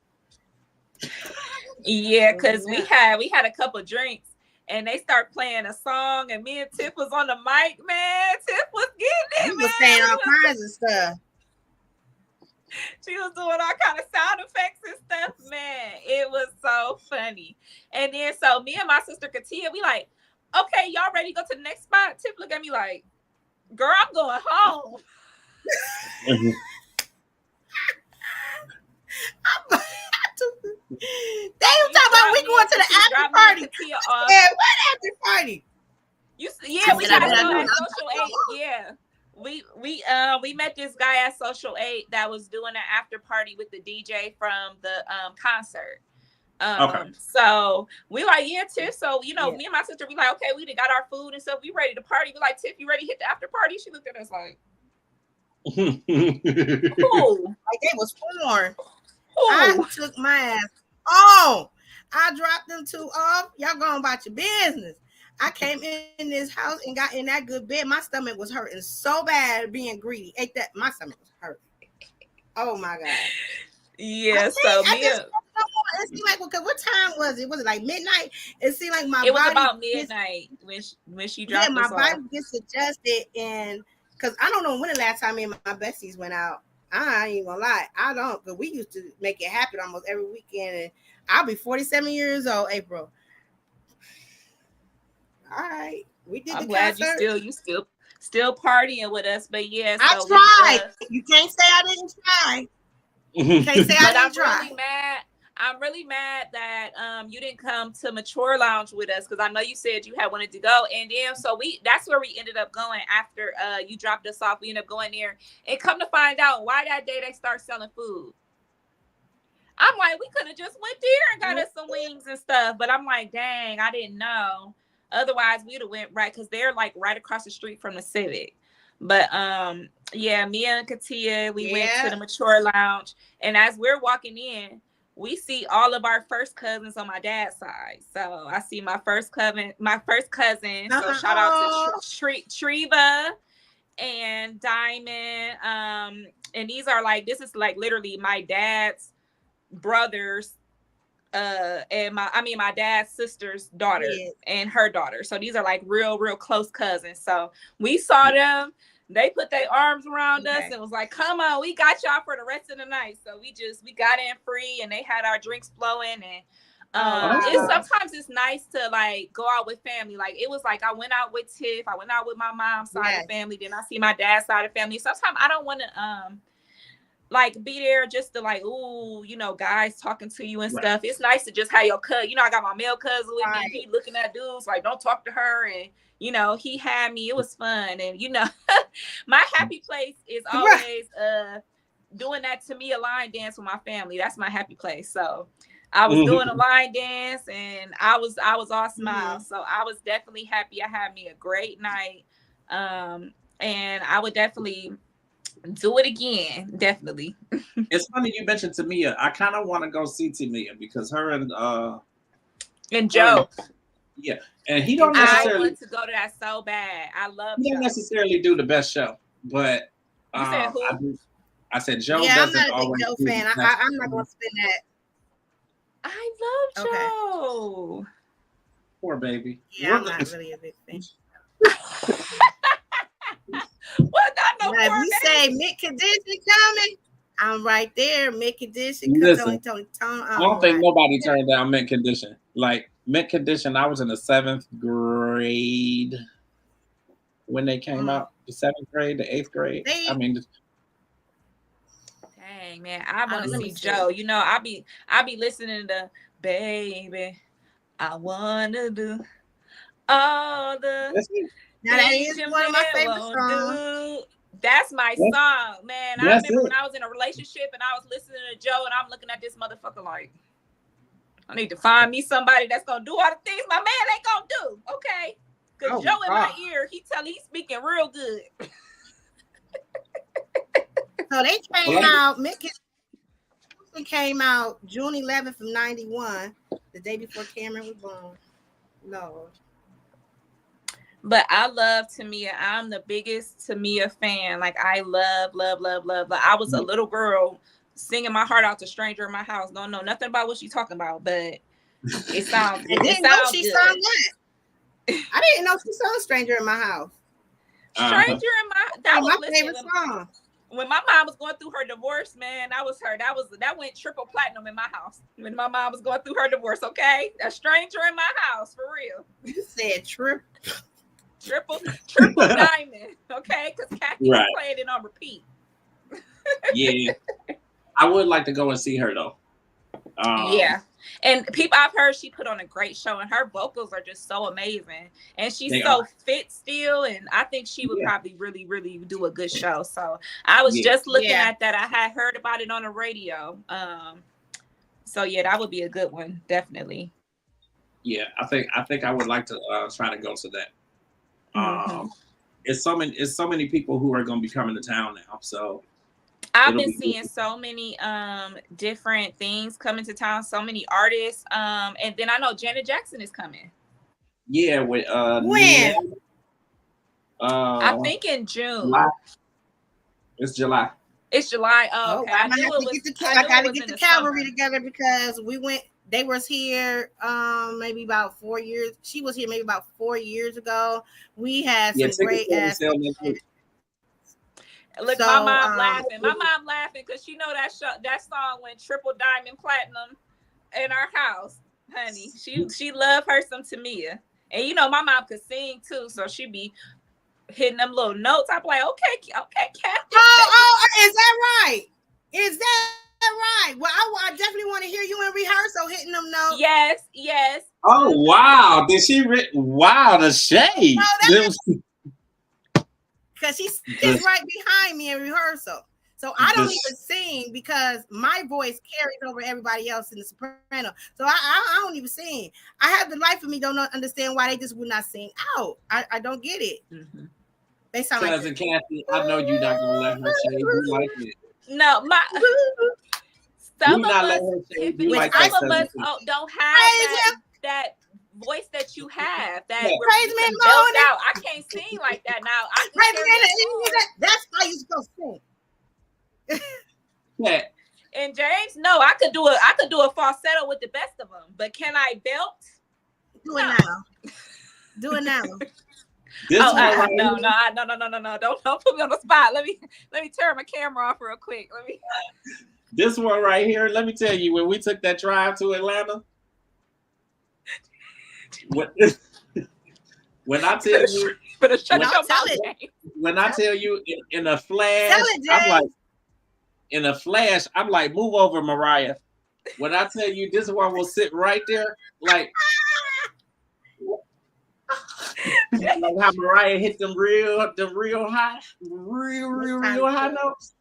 Yeah, because we had a couple drinks and they start playing a song and me and Tiff was on the mic, man. Tiff was getting it. He was saying all kinds of stuff. She was doing all kind of sound effects and stuff, man. It was so funny. And then so me and my sister Katia, we like, okay, y'all ready to go to the next spot? Tiff looked at me like, girl, I'm going home. They was talking about we going to the after party. Yeah, what after party? We got at social aid. Yeah. We met this guy at social aid that was doing an after party with the DJ from the concert. Okay. So we like, yeah, Tiff. So me and my sister, we like, okay, we done got our food and stuff. We ready to party. We like, Tiff, you ready to hit the after party? She looked at us like, ooh, like they was born. I took my ass on. I dropped them two off. Y'all going about your business. I came in this house and got in that good bed. My stomach was hurting so bad being greedy. Ate that. My stomach was hurting. Oh my God. Yeah. So it seemed like, what time was it? Was it like midnight? It seemed like my body. It was about midnight when she dropped. Yeah, my body gets adjusted, and because I don't know when the last time me and my besties went out. I ain't gonna lie, I don't, but we used to make it happen almost every weekend, and I'll be 47 years old April. All right, we did. I'm glad concert. you still partying with us, but yeah, so I tried. You can't say I didn't try. You can't say I didn't try. Really mad. I'm really mad that you didn't come to Mature Lounge with us because I know you said you had wanted to go, and then so that's where we ended up going after you dropped us off. We ended up going there, and come to find out why that day they start selling food. I'm like, we could have just went there and got us some wings and stuff, but I'm like, dang, I didn't know. Otherwise, we'd have went right because they're like right across the street from the Civic. But yeah, me and Katia, we went to the Mature Lounge, and as we're walking in, we see all of our first cousins on my dad's side. So I see my first cousin. So shout out to Treva and Diamond. And these are like, this is like literally my dad's brothers, and my dad's sister's daughter and her daughter. So these are like real close cousins. So we saw them. They put their arms around us and was like, come on, we got y'all for the rest of the night. So we got in free and they had our drinks flowing. And sometimes it's nice to like go out with family. Like it was like I went out with Tiff, I went out with my mom's side of the family, then I see my dad's side of the family. Sometimes I don't want to like be there just to like, ooh, guys talking to you and stuff. It's nice to just have your cousin. I got my male cousin with me. He looking at dudes like, don't talk to her. And he had me. It was fun. And my happy place is always doing that to me, a line dance with my family. That's my happy place. So I was doing a line dance and I was all smiles. So I was definitely happy. I had me a great night. And I would definitely do it again. Definitely. It's funny you mentioned Tamia. I kind of want to go see Tamia because her and Joe. Yeah, and he don't necessarily. I want to go to that so bad. I love. He don't necessarily do the best show, but you said who? I said Joe. Yeah, doesn't I'm not a always big Joe fan. I'm not going to spin that. I love Joe. Poor baby. Yeah, I'm not really a big fan. What? Not no now, if you say Mick Condition coming, I'm right there. Mint Condition. Listen, Tony. I don't think nobody turned down Mint Condition. Like Mint Condition, I was in the 7th grade when they came out. The 7th grade, the 8th grade. I mean, dang man, I want to see Joe. You know, I be listening to Baby. I wanna do all the. Now that is one of my favorite songs. That's my song, man. I remember when I was in a relationship and I was listening to Joe and I'm looking at this motherfucker like, I need to find me somebody that's gonna do all the things my man ain't gonna do, okay? Because Joe in my ear, he's speaking real good. So they came out, Mickey came out June 11th of 91, the day before Cameron was born. Lord. But I love Tamia. I'm the biggest Tamia fan. Like I love. Like I was a little girl singing my heart out to Stranger in My House. Don't know nothing about what she's talking about, but it sounds good. It sounds good. I didn't know she sung Stranger in My House. Stranger in My my favorite song. When my mom was going through her divorce, man, that was her. That went triple platinum in my house when my mom was going through her divorce. Okay, A Stranger in My House, for real. You said triple diamond, okay? Because Kathy was playing it on repeat. Yeah, I would like to go and see her though. Yeah, and people I've heard she put on a great show, and her vocals are just so amazing, and she's so fit still, and I think she would probably really, really do a good show. So I was just looking at that. I had heard about it on the radio. So yeah, that would be a good one, definitely. Yeah, I think I would like to try to go to that. It's so many people who are going to be coming to town now, so I've been seeing so many different things coming to town, so many artists, and then I know Janet Jackson is coming. Yeah, with when? I think in June. July. It's July. It's July. Oh, okay. I got to get the cavalry together because they was here maybe about 4 years. She was here maybe about 4 years ago. We had some great ass. Look, my mom laughing. My mom laughing because she know that song went triple diamond platinum in our house, honey. She love her some Tamia, and you know my mom could sing too, so she be hitting them little notes. I'm like, okay, Kathy. Oh, is that right? Is that right? Well, I definitely want to hear you in rehearsal hitting them notes. Yes. Oh wow! Did she? Wow, the shade. Because she's right behind me in rehearsal. So I don't even sing because my voice carries over everybody else in the soprano. So I don't even sing. I have the life of me don't understand why they just would not sing out. I don't get it. Mm-hmm. They sound Cousin Kathy, I know you're not gonna let her shade you like it. No, some of us don't have that voice that you have, that built out. I can't sing like that now. That's how you supposed to sing. Yeah. And James, no, I could do a falsetto with the best of them, but can I belt? Do it now. Do it now. No. Don't put me on the spot. Let me turn my camera off real quick. This one right here. Let me tell you, when we took that drive to Atlanta. When I tell you, when I tell you in a flash, I'm like, move over, Mariah. When I tell you this one will sit right there, like how Mariah hit them real high notes.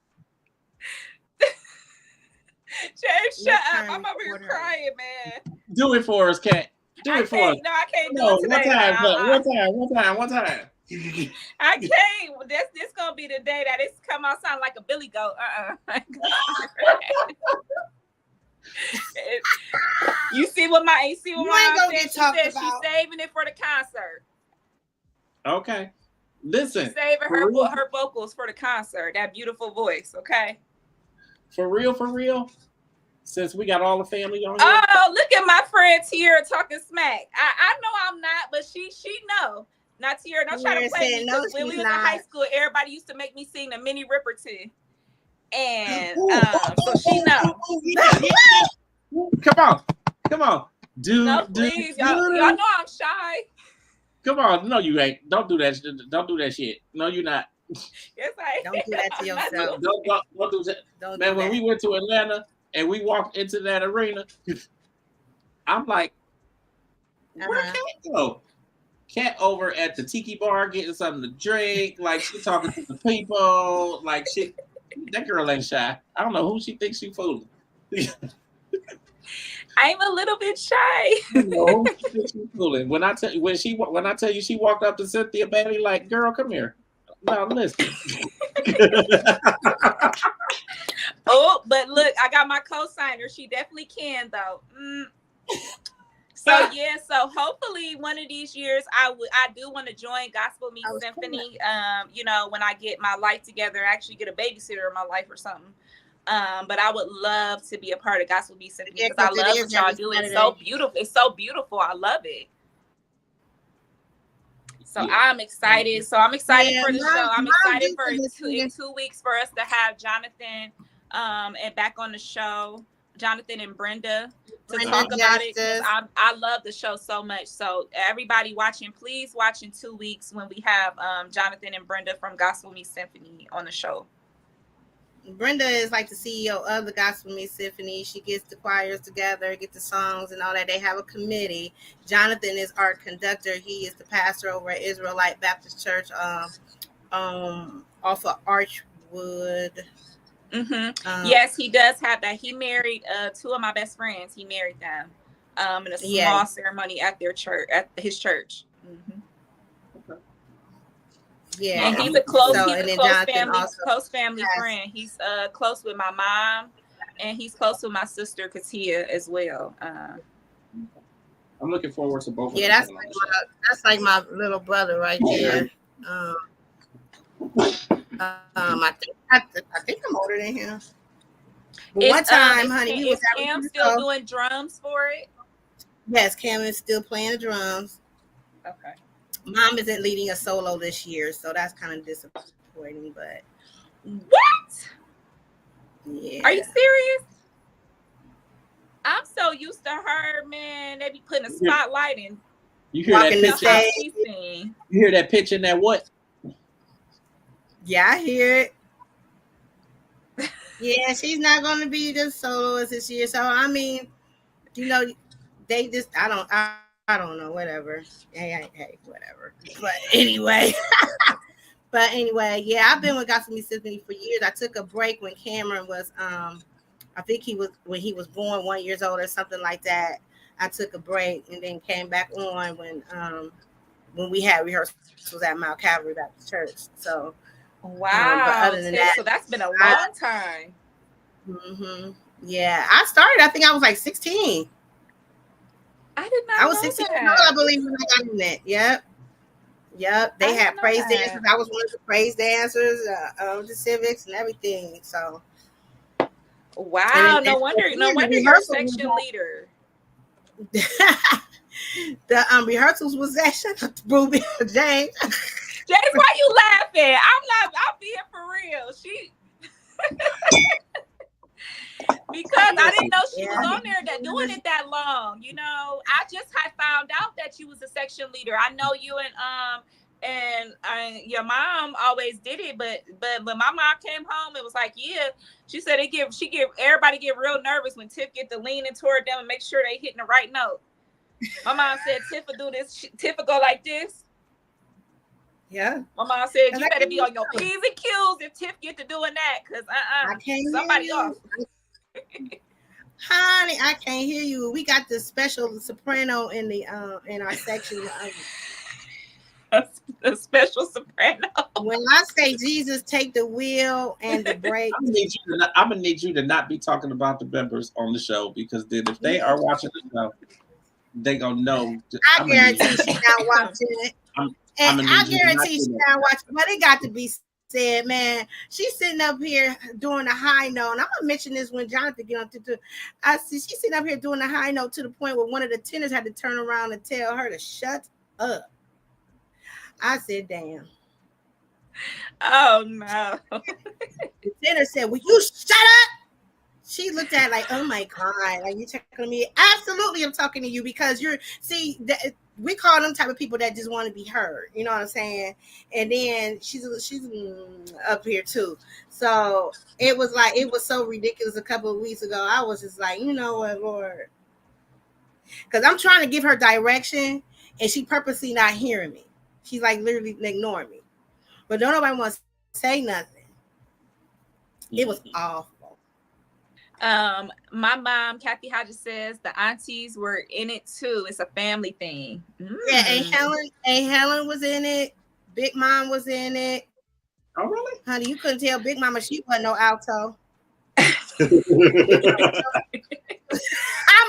James, shut up! I'm over here crying, man. Do it for us, Kat. Do it for us. No, I can't do it today. One time. I can't. This gonna be the day that it's come out sound like a billy goat. You see what my mom said? She said she's saving it for the concert. Okay. Listen. She's saving her vocals for the concert. That beautiful voice. Okay. For real. Since we got all the family on here. Oh, look at my friend Tiara talking smack. I know I'm not, but she know. Not Tiara, don't try to play me. When we was in high school, everybody used to make me sing the Minnie Riperton. And so she knows. Come on. No, please. Y'all know I'm shy. Come on. No, you ain't. Don't do that. Don't do that shit. No, you're not. Yes, I don't do that to yourself. Don't do that. Man, when we went to Atlanta and we walked into that arena, I'm like, where Kat go? Kat over at the tiki bar getting something to drink. Like, she talking to the people. Like, that girl ain't shy. I don't know who she thinks she fooling. I'm a little bit shy. No, she's fooling. When I tell you she walked up to Cynthia Bailey like, girl, come here. Now listen. Oh, but look, I got my co-signer. She definitely can though. So yeah, so hopefully one of these years I do want to join Gospel Me Symphony. You know, when I get my life together, actually get a babysitter in my life or something. But I would love to be a part of Gospel Me Symphony because I love what y'all do. It's so beautiful. It's so beautiful. I love it. So I'm excited. So I'm excited for the show. I'm excited for in 2 weeks for us to have Jonathon and back on the show, Jonathon and Brenda to talk about it. I love the show so much. So everybody watching, please watch in 2 weeks when we have Jonathon and Brenda from Gospel Me Symphony on the show. Brenda is like the CEO of the Gospel Me Symphony. She gets the choirs together, get the songs and all that. They have a committee. Jonathon is our conductor. He is the pastor over at Israelite Baptist Church off of Archwood. Mm-hmm. Yes, he does have that. He married 2 of my best friends. He married them in a small ceremony at their church, at his church. Mm-hmm. Yeah, and he's a close family friend. He's close with my mom, and he's close with my sister Katia as well. I'm looking forward to both. Yeah, that's like my little brother right there. I think I'm older than him. But one time, honey, is Cam still doing drums for it? Yes, Cam is still playing the drums. Okay. Mom isn't leading a solo this year, so that's kind of disappointing. But what? Yeah. Are you serious? I'm so used to her, man. They be putting a spotlight in. You hear that pitch? You hear that pitch in that what? Yeah, I hear it. Yeah, she's not going to be the soloist this year. So I mean, you know, they just I don't know, whatever. Hey, whatever. But anyway, yeah, I've been with Gospel Me Symphony for years. I took a break when Cameron was, I think when he was born 1 year old or something like that. I took a break and then came back on when we had rehearsals at Mount Calvary Baptist Church. So, wow. But other than that, so that's been a long time. Mm-hmm. Yeah, I started. I think I was like 16. I did not. I was 16. I believe when I got in that. Yep. They had praise dancers. I was one of the praise dancers of the civics and everything. So, wow. No wonder you're a section leader. The rehearsals was that. Shut up, Ruby, James. James, why you laughing? I'm being for real. She. Because I didn't know she was on there doing it that long. You know, I just had found out that you was a section leader. I know you and your mom always did it, but when my mom came home, it was like, yeah, she said everybody get real nervous when Tiff get to leaning toward them and make sure they hitting the right note. My mom said Tiff will do this. Tiff will go like this. Yeah. My mom said you better be on your P's and Q's if Tiff get to doing that, because somebody off. Honey, I can't hear you. We got the special soprano in our section. A special soprano. When I say Jesus, take the wheel and the brake. I'm gonna need you to not be talking about the members on the show, because then if they are watching the show, they gonna know. I guarantee she's not watching it. I guarantee she's not watching. But it got to be said, man. She's sitting up here doing a high note, and I'm gonna mention this when Jonathon get on to. I see she's sitting up here doing a high note to the point where one of the tenors had to turn around and tell her to shut up. I said, "Damn." Oh no. The tenor said, "Will you shut up?" She looked at like, "Oh my God, like you talking to me?" Absolutely, I'm talking to you because we call them type of people that just want to be heard. You know what I'm saying? And then she's up here too. So it was so ridiculous. A couple of weeks ago, I was just like, you know what, Lord, because I'm trying to give her direction, and she purposely not hearing me. She's like literally ignoring me, but don't nobody want to say nothing. It was awful. My mom, Kathy Hodges, says the aunties were in it too. It's a family thing. Yeah, and Helen was in it. Big Mom was in it. Oh, really? Honey, you couldn't tell Big Mama she wasn't no alto. I'm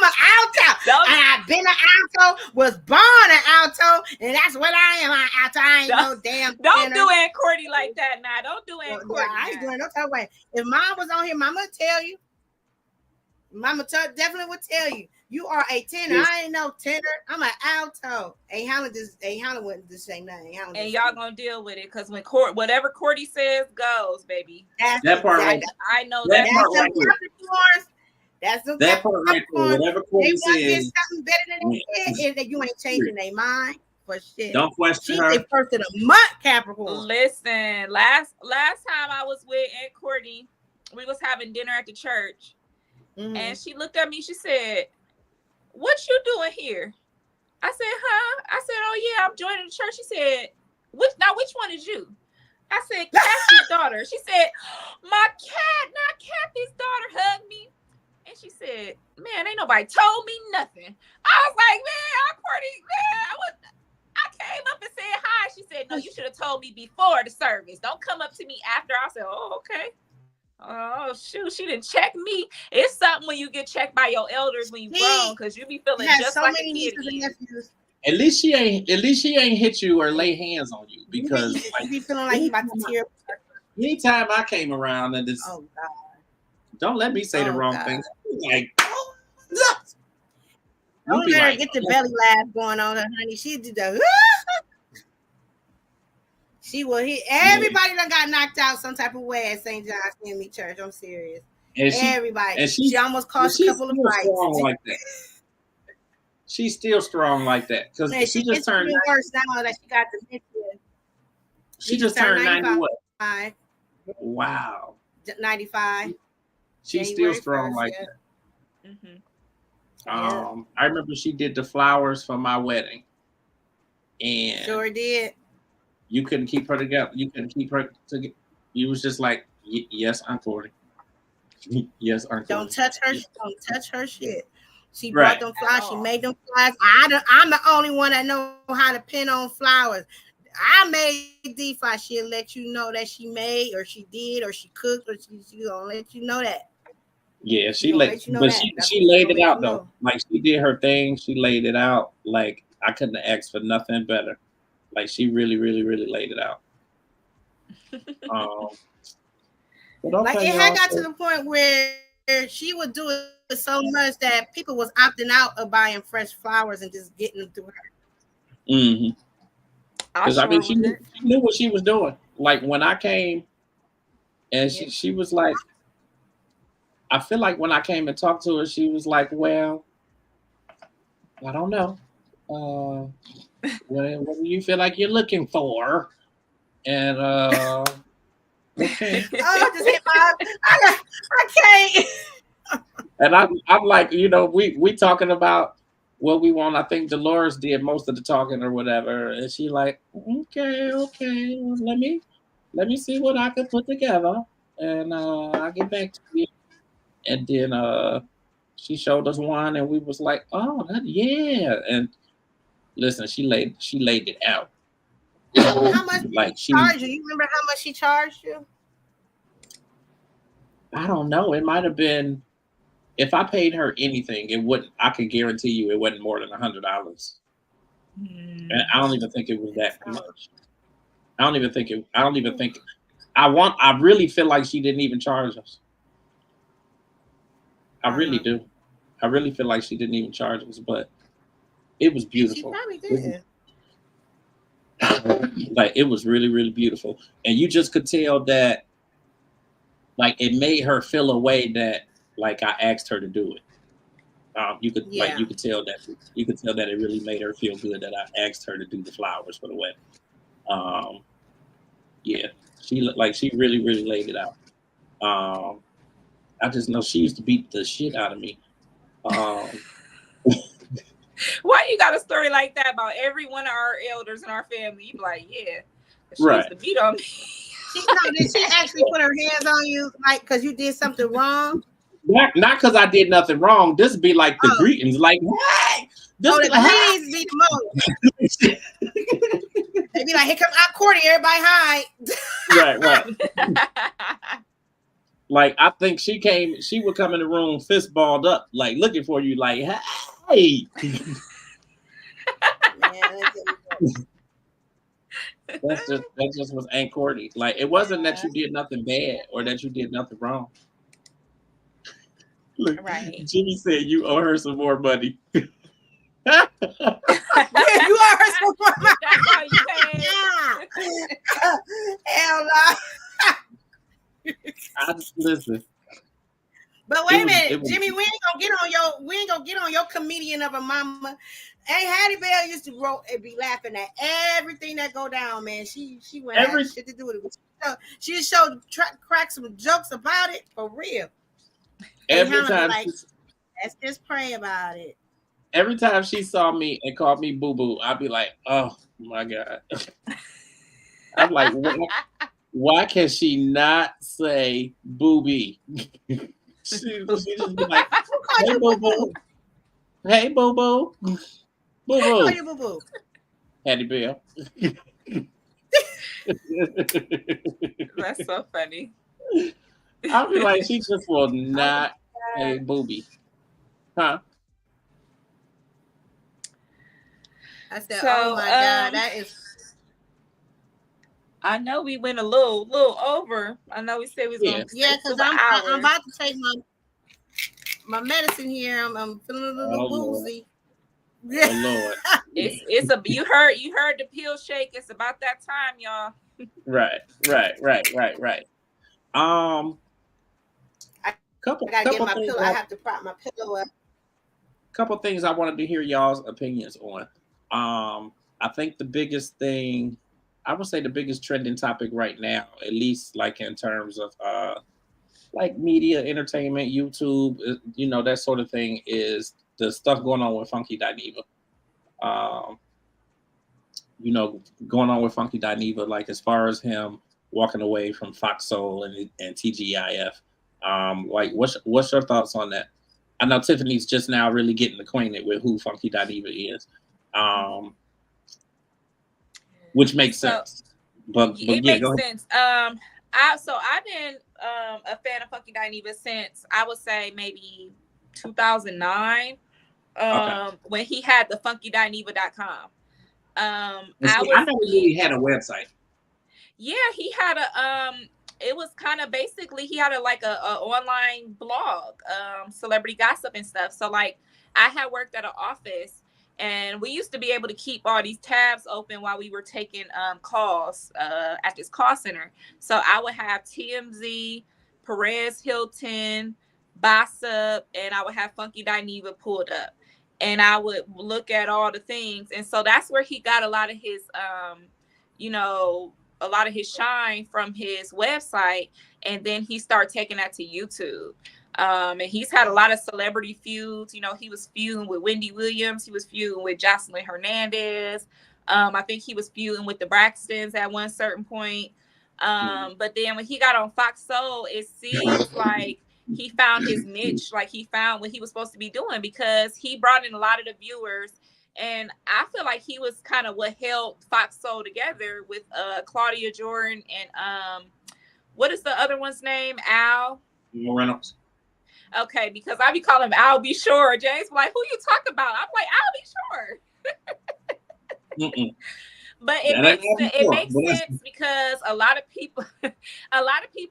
an alto. I've been an alto, was born an alto, and that's what I am. An alto. I ain't no damn. Don't do Aunt Cordy like that now. Don't do Aunt Cordy. I ain't doing no type way. If Mom was on here, Mama would tell you. Mama definitely would tell you. You are a tenor. Yes. I ain't no tenor. I'm an alto. Helen wouldn't just say nothing. And y'all gonna deal with it because when whatever Cordy says goes, baby. That part right. I know that part right there. That's that part right there. Whatever Cordy says. They want something better than they is that you ain't changing their mind for shit. Don't question her. She's the first of the month, Capricorn. Listen, last time I was with Aunt Cordy, we was having dinner at the church. Mm-hmm. And she looked at me. She said, "What you doing here?" I said, "Huh?" I said, "Oh yeah, I'm joining the church." She said, "Which one is you?" I said, "Kathy's daughter." She said, "Not Kathy's daughter hugged me." And she said, "Man, ain't nobody told me nothing." I was like, "Man, I came up and said hi." She said, "No, you should have told me before the service. Don't come up to me after." I said, "Oh, okay." Oh shoot, she didn't check me. It's something when you get checked by your elders when you grown, because you be feeling just so like a kid again. At least she ain't hit you or lay hands on you, because you be feeling like you about to tear. Anytime I came around and this, oh God, don't let me say the wrong thing. Like, don't let her get the belly laugh going on her, honey. She did the. She will hit everybody that got knocked out some type of way at St. John's CME Church. I'm serious. Everybody. And she almost cost a couple of fights. Like that. She's still strong like that. Because she just turned worse now that she got dementia. She just turned 90 what? Wow. 95. She's still strong like that. Mm-hmm. I remember she did the flowers for my wedding. And sure did. You couldn't keep her together. You couldn't keep her together. You was just like, yes, Aunt Cordy. Yes, Aunt Cordy. Don't touch her shit. She brought them flowers. She made them flowers. I'm the only one that know how to pin on flowers. I made these flowers. She'll let you know that she made, or she did, or she cooked, or she gonna let you know that. Yeah, she laid it out though. Like, she did her thing. She laid it out. Like, I couldn't have asked for nothing better. Like, she really, really, really laid it out. Like, it had got to the point where she would do it so much that people was opting out of buying fresh flowers and just getting them through her. Mm-hmm. Because she knew what she was doing. Like, when I came, and she was like, I feel like when I came and talked to her, she was like, "Well, I don't know. What do you feel like you're looking for?" And okay. Oh, just hit my. I can't. And I'm like, we talking about what we want. I think Dolores did most of the talking or whatever, and she like, okay, well, let me see what I can put together, and I'll get back to you. And then she showed us one, and we was like, oh, yeah, and. Listen, she laid it out. How much like she charged you? You remember how much she charged you? I don't know. It might have been, if I paid her anything, it wouldn't. I can guarantee you, it wasn't more than $100. And I don't even think it was that much. I really feel like she didn't even charge us. I really do. I really feel like she didn't even charge us, but. It was beautiful. She probably did. Like, it was really, really beautiful. And you just could tell that like it made her feel a way that like I asked her to do it. You could tell that it really made her feel good that I asked her to do the flowers for the wedding. Yeah, she really laid it out. I just know she used to beat the shit out of me. Why you got a story like that about every one of our elders in our family? You be like, yeah, she used to beat on me. Did she actually put her hands on you, like, because you did something wrong? Not because I did nothing wrong. This be like the greetings, like, hey. The greetings be the most. They be like, here comes accordion, everybody hi. Right. Like, I think she would come in the room fist balled up, like looking for you, like, hey. That just was Aunt Courtney. Like, it wasn't that you did nothing bad or that you did nothing wrong. Look, right. Jimmy said you owe her some more money. You owe her some more money. Hell no. I just listen. But wait a minute, Jimmy, we ain't gonna get on your comedian of a mama. Aunt Hattie Bell used to be laughing at everything that go down, man. She went have shit to do with it. She showed crack some jokes about it for real. Every time, let's just pray about it. Every time she saw me and called me boo boo, I'd be like, oh my God. I'm like, why can she not say booby? she just be like, hey boo boo. Hey boo boo. Boo boo. Call you boo boo. Hattie Bell. That's so funny. I'll be like, she just will not say booby. Huh? I said, oh my God, that is. I know we went a little over. I know we said we was going to because I'm about to take my medicine here. I'm feeling a little woozy. Yeah. Oh Lord. You heard the pill shake. It's about that time, y'all. Right. I gotta get my pillow. I have to prop my pillow up. Couple things I wanted to hear y'all's opinions on. I think the biggest thing, I would say the biggest trending topic right now, at least like in terms of like media, entertainment, YouTube, that sort of thing, is the stuff going on with Funky Dineva. Going on with Funky Dineva, like as far as him walking away from Fox Soul and TGIF. Like what's your thoughts on that? I know Tiffany's just now really getting acquainted with who Funky Dineva is. Which makes sense. But it makes sense. I've been a fan of Funky Dineva since I would say maybe 2009. When he had the funkydineva.com. I never knew he had a website. Yeah, he had it was kind of basically he had a online blog, celebrity gossip and stuff. So like I had worked at an office and we used to be able to keep all these tabs open while we were taking calls at this call center. So I would have TMZ, Perez Hilton, Bossip, and I would have Funky Dineva pulled up. And I would look at all the things. And so that's where he got a lot of his, a lot of his shine from his website. And then he started taking that to YouTube. And he's had a lot of celebrity feuds. He was feuding with Wendy Williams. He was feuding with Jocelyn Hernandez. I think he was feuding with the Braxtons at one certain point. But then when he got on Fox Soul, it seems like he found his niche, like he found what he was supposed to be doing, because he brought in a lot of the viewers. And I feel like he was kind of what held Fox Soul together with Claudia Jordan and what is the other one's name? Al Reynolds. Okay, because I be calling him Al Be Sure. James be like, who you talk about? I'm like, Al Be Sure. But it makes sense because a lot of people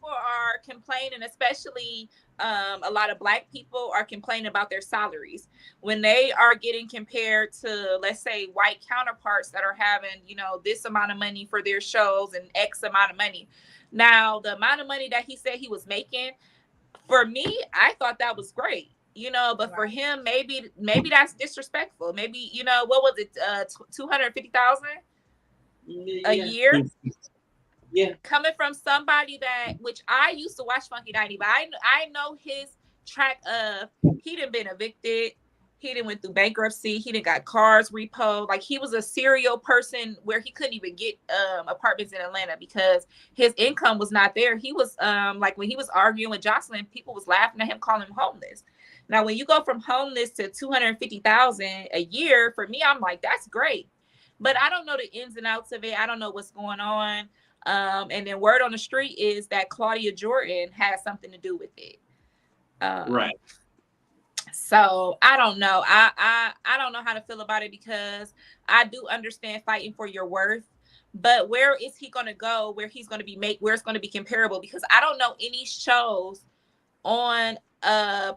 are complaining, especially a lot of Black people are complaining about their salaries when they are getting compared to, let's say, white counterparts that are having, this amount of money for their shows and X amount of money. Now, the amount of money that he said he was making, for me, I thought that was great, you know, but for him, maybe that's disrespectful. Maybe, you know, what was it, 250,000 a year? Yeah. Coming from somebody that, which I used to watch Funky 90, but I know his track of, he done been evicted. He done went through bankruptcy. He done got cars repoed. Like, he was a serial person where he couldn't even get apartments in Atlanta because his income was not there. He was like, when he was arguing with Jocelyn, people was laughing at him, calling him homeless. Now, when you go from homeless to 250,000 a year, for me, I'm like, that's great. But I don't know the ins and outs of it. I don't know what's going on. And then word on the street is that Claudia Jordan has something to do with it. Right. So I don't know. I don't know how to feel about it, because I do understand fighting for your worth, but where is he going to go? Where he's going to be where it's going to be comparable? Because I don't know any shows on a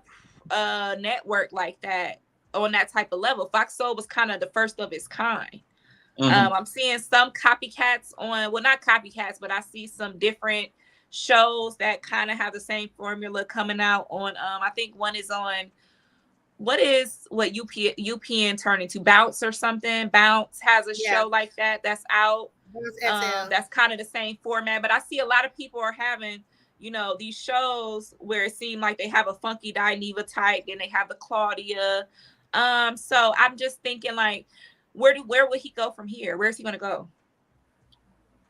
network like that, on that type of level. Fox Soul was kind of the first of its kind. I'm seeing some copycats on, well, not copycats, but I see some different shows that kind of have the same formula coming out on. I think one is on, what UPN turned into, Bounce or something. Bounce has a show like that that's out. That's kind of the same format, but I see a lot of people are having, you know, these shows where it seems like they have a Funky Dineva type, and they have the Claudia. So I'm just thinking, like, where would he go from here? Where's he going to go?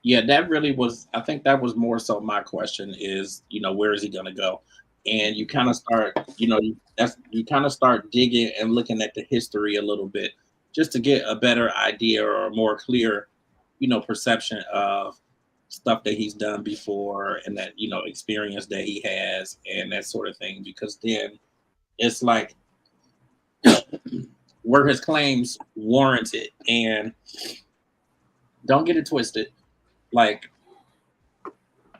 Yeah, that really was, I think that was more so my question is, you know, where is he going to go? And you kind of start, you know, you kind of start digging and looking at the history a little bit, just to get a better idea or a more clear, you know, perception of stuff that he's done before, and that, you know, experience that he has and that sort of thing. Because then it's like, were his claims warranted? And don't get it twisted. Like,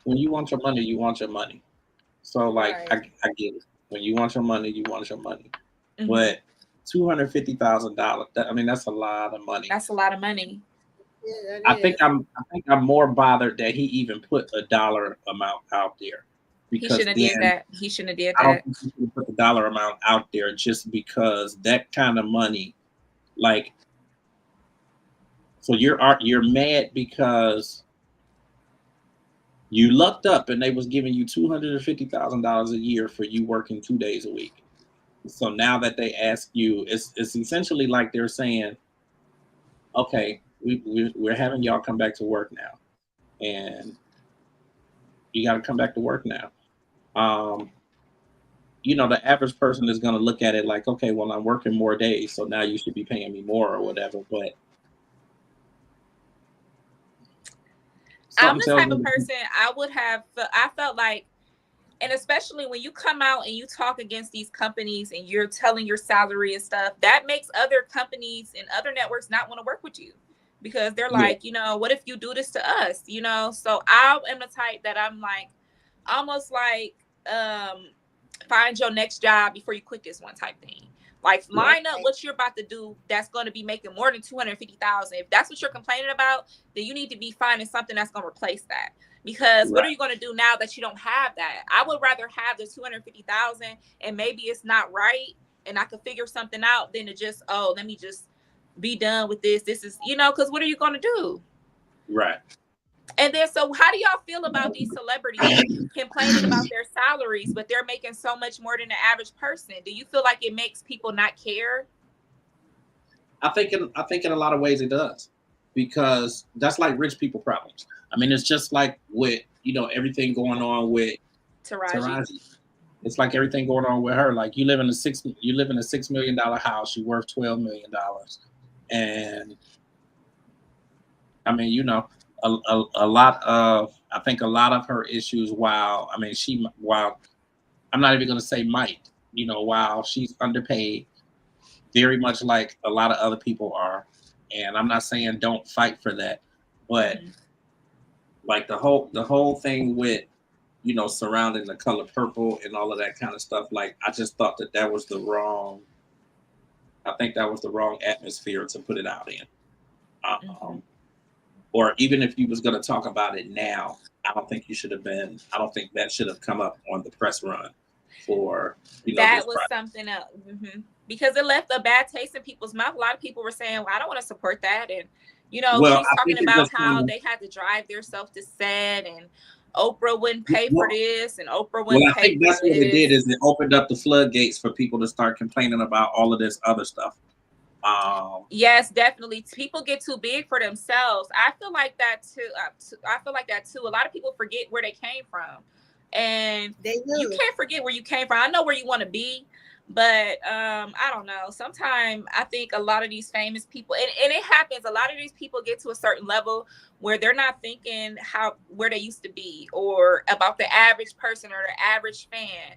when you want your money, you want your money. So, like, I get it. When you want your money, you want your money. But $250,000, I mean, that's a lot of money. That's a lot of money. Yeah, I think I'm more bothered that he even put a dollar amount out there. He shouldn't have did that. He shouldn't have did that. I don't think he should put the dollar amount out there, just because that kind of money, like, so you're mad because you lucked up and they was giving you $250,000 a year for you working 2 days a week. So now that they ask you, it's essentially like they're saying, okay, we're having y'all come back to work now, and you got to come back to work now. You know, the average person is going to look at it like, okay, well, I'm working more days, so now you should be paying me more or whatever. But I'm the type of person, I felt like, and especially when you come out and you talk against these companies and you're telling your salary and stuff, that makes other companies and other networks not want to work with you, because they're like, you know, what if you do this to us, you know? So I am the type that I'm like, almost like, find your next job before you quit this one type thing. Like, line up what you're about to do that's going to be making more than $250,000. If that's what you're complaining about, then you need to be finding something that's going to replace that. Because what are you going to do now that you don't have that? I would rather have the $250,000 and maybe it's not right and I could figure something out than to just, oh, let me just be done with this. This is, you know, because what are you going to do? Right. And then, so how do y'all feel about these celebrities complaining about their salaries, but they're making so much more than the average person? Do you feel like it makes people not care? I think in a lot of ways it does, because that's like rich people problems. I mean, it's just like with, you know, everything going on with Taraji. It's like everything going on with her. Like, you live in a $6 million house, you're worth $12 million, and I mean, you know, a lot of, I think a lot of her issues, while I'm not even going to say might, you know, while she's underpaid, very much like a lot of other people are. And I'm not saying don't fight for that, but like the whole thing with, you know, surrounding the color purple and all of that kind of stuff, like, I just thought that was the wrong atmosphere to put it out in. Or even if you was going to talk about it now, I don't think you should have been. I don't think that should have come up on the press run for that was something else. Mm-hmm. Because it left a bad taste in people's mouth. A lot of people were saying, "Well, I don't want to support that," and she's talking about how they had to drive themselves to set, and Oprah wouldn't pay for this, and Oprah wouldn't pay for this. I think that's what it did, is it opened up the floodgates for people to start complaining about all of this other stuff. Yes, definitely. People get too big for themselves. I feel like that too. A lot of people forget where they came from, and you can't forget where you came from. I know where you want to be, but I don't know. Sometimes I think a lot of these famous people, and it happens, a lot of these people get to a certain level where they're not thinking where they used to be, or about the average person or the average fan.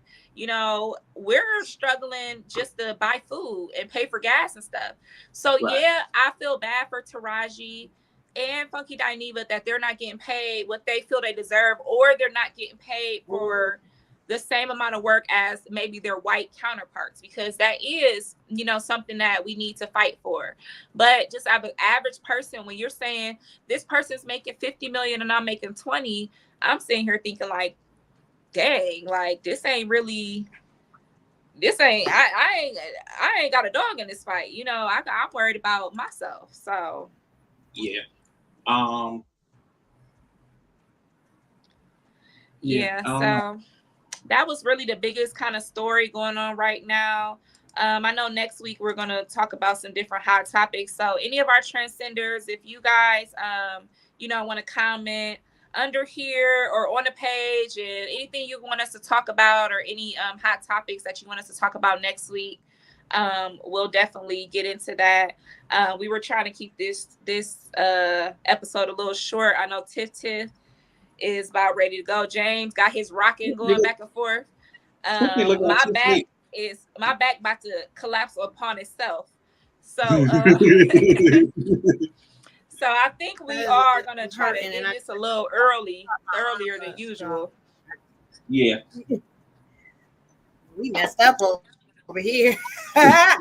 We're struggling just to buy food and pay for gas and stuff. So yeah, I feel bad for Taraji and Funky Dineva that they're not getting paid what they feel they deserve, or they're not getting paid for the same amount of work as maybe their white counterparts, because that is, something that we need to fight for. But just as an average person, when you're saying this person's making 50 million and I'm making 20, I'm sitting here thinking like, dang, like I ain't got a dog in this fight. I'm worried about myself. So yeah. So that was really the biggest kind of story going on right now. I know next week we're going to talk about some different hot topics. So any of our transcenders, if you guys, want to comment under here or on the page, and anything you want us to talk about, or any hot topics that you want us to talk about next week, we'll definitely get into that. We were trying to keep this episode a little short. I know Tiff is about ready to go. James got his rocking going back and forth. My back about to collapse upon itself. So so I think we are gonna try to end this a little earlier than usual. Yeah. We messed up over here. A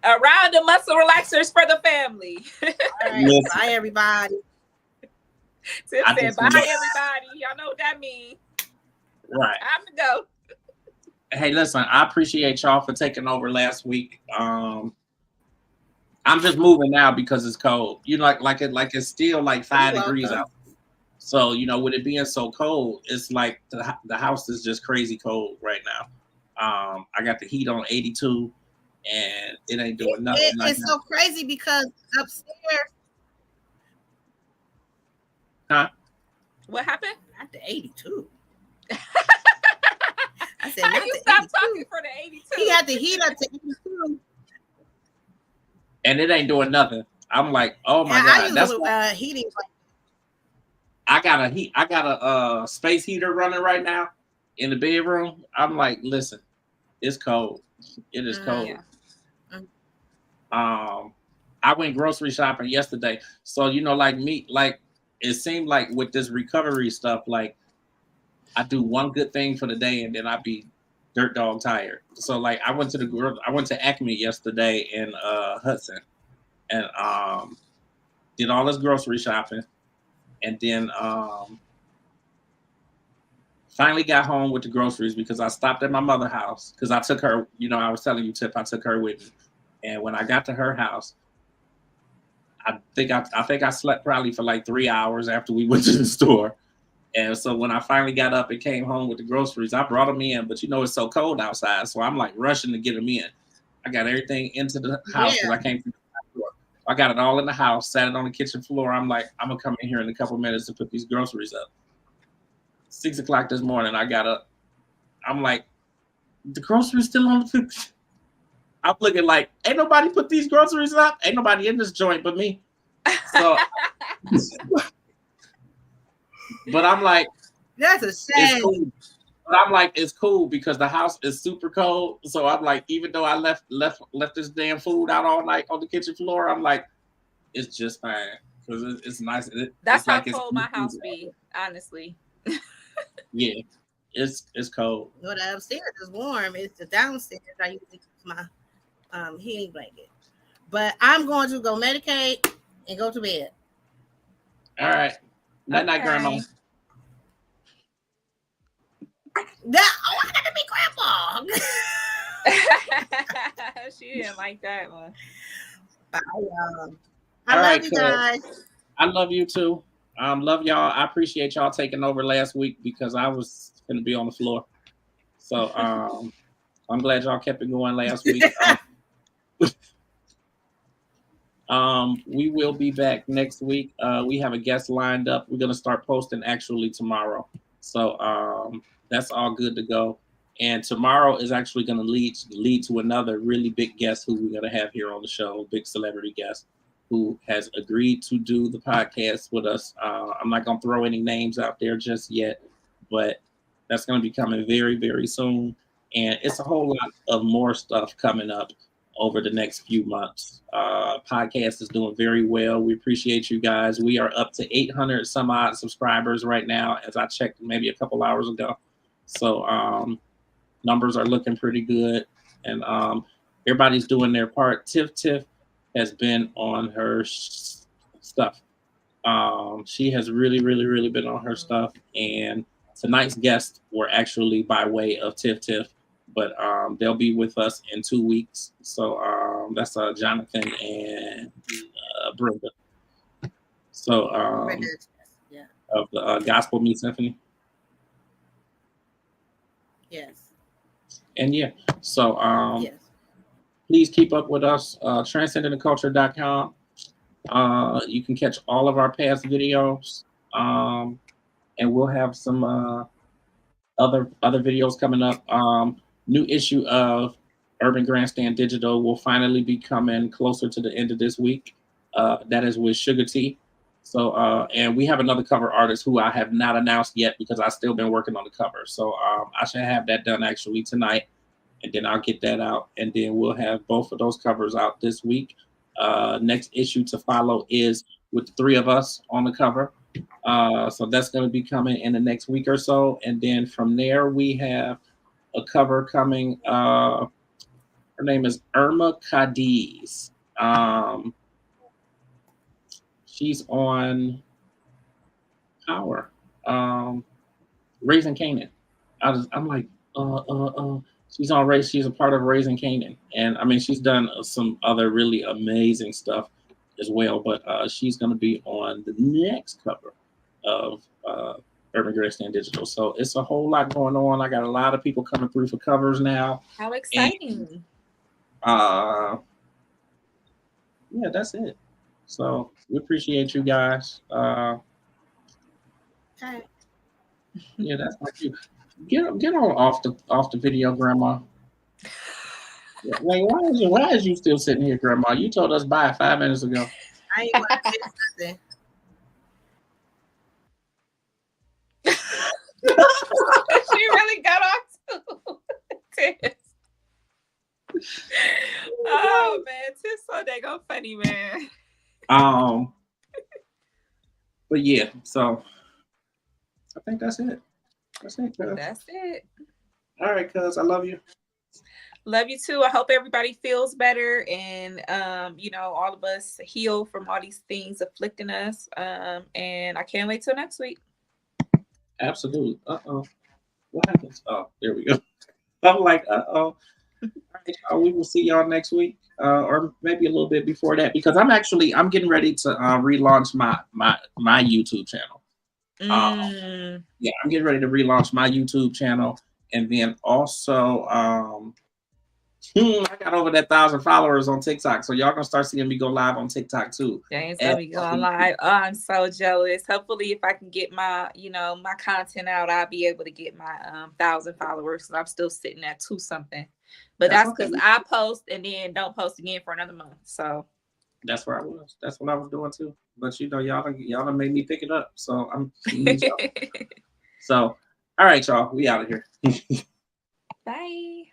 round of muscle relaxers for the family. All right, bye everybody. Tiff said, bye everybody. Y'all know what that means. Right. Time to go. Hey, listen, I appreciate y'all for taking over last week. I'm just moving now because it's cold. Like it's still like 5 degrees out. So, with it being so cold, it's like the house is just crazy cold right now. I got the heat on 82 and it ain't doing nothing. It's so crazy because upstairs. Huh? What happened? Not the 82. I said, how you stop talking for the 82? He got the heat up to 82. And it ain't doing nothing. I'm like, oh my God. That's heating. I got a space heater running right now in the bedroom. I'm like, listen, it's cold. It is cold. Yeah. I went grocery shopping yesterday. So, like me, like it seemed like with this recovery stuff, like I do one good thing for the day and then I be dirt dog tired. So like I went to Acme yesterday in Hudson and did all this grocery shopping, and then finally got home with the groceries because I stopped at my mother's house because I took her, I was telling you, Tiff, I took her with me. And when I got to her house, I think I slept probably for like 3 hours after we went to the store. And so when I finally got up and came home with the groceries, I brought them in, but it's so cold outside. So I'm like rushing to get them in. I got everything into the house because I came from the store. I got it all in the house, sat it on the kitchen floor. I'm like, I'm going to come in here in a couple minutes to put these groceries up. 6 o'clock this morning, I got up. I'm like, the groceries still on the food. I'm looking like, ain't nobody put these groceries up. Ain't nobody in this joint but me. So, but I'm like, that's a shame. Cool. But I'm like, it's cool because the house is super cold. So I'm like, even though I left this damn food out all night on the kitchen floor, I'm like, it's just fine because it's nice. That's how cold my house be, honestly. Yeah, it's cold. Well, the upstairs is warm. It's the downstairs I use my heating blanket. But I'm going to go medicate and go to bed. All right. Night night, Grandma. I gotta be Grandma. She didn't like that one. Bye, y'all. I love you guys. I love you too. Love y'all. I appreciate y'all taking over last week because I was going to be on the floor. So I'm glad y'all kept it going last week. We will be back next week. We have a guest lined up. We're going to start posting actually tomorrow. So that's all good to go. And tomorrow is actually going to lead to another really big guest who we're going to have here on the show, big celebrity guest who has agreed to do the podcast with us. I'm not going to throw any names out there just yet, but that's going to be coming very, very soon. And it's a whole lot of more stuff coming up over the next few months. Podcast is doing very well. We appreciate you guys. We are up to 800 some odd subscribers right now, as I checked maybe a couple hours ago. So numbers are looking pretty good, and everybody's doing their part. Tiff has been on her stuff. She has really been on her stuff, and tonight's guests were actually by way of Tiff, but they'll be with us in 2 weeks. So that's Jonathon and Brenda. So of the Gospel Me Symphony. Yes. And yeah, so yes. Please keep up with us, transcendingtheculture.com. You can catch all of our past videos, and we'll have some other videos coming up. New issue of Urban Grandstand Digital will finally be coming closer to the end of this week. That is with Sugar T. So, and we have another cover artist who I have not announced yet because I've still been working on the cover. So I should have that done actually tonight, and then I'll get that out, and then we'll have both of those covers out this week. Next issue to follow is with the three of us on the cover. So that's going to be coming in the next week or so. And then from there, we have a cover coming. Her name is Irma Cadiz. She's on Power, Raising Canaan. I'm like, she's on Race. She's a part of Raising Canaan, and I mean, she's done some other really amazing stuff as well. But she's going to be on the next cover of Urban Grandstand Digital. So it's a whole lot going on. I got a lot of people coming through for covers now. How exciting! And, yeah, that's it. So we appreciate you guys. Yeah, that's like you. Get on off the video, Grandma. Wait, why is you still sitting here, Grandma? You told us bye 5 minutes ago. I ain't want to say nothing. She really got off too. Oh man, Tiff's so daggone funny, man. But yeah, so I think that's it. That's it, cuz. That's it. All right, cuz, I love you. Love you too. I hope everybody feels better, and all of us heal from all these things afflicting us. And I can't wait till next week. Absolutely. What happens? Oh, there we go. I'm like, All right, we will see y'all next week, or maybe a little bit before that, because I'm getting ready to relaunch my YouTube channel. Yeah, I'm getting ready to relaunch my YouTube channel, and then also I got over that 1,000 followers on TikTok, so y'all gonna start seeing me go live on TikTok too. James gonna be going live. Oh, I'm so jealous. Hopefully, if I can get my my content out, I'll be able to get my 1,000 followers. Because I'm still sitting at 2 something. But that's because I post and then don't post again for another month. So that's where I was. That's what I was doing too. But y'all done made me pick it up. So I'm So all right, y'all. We out of here. Bye.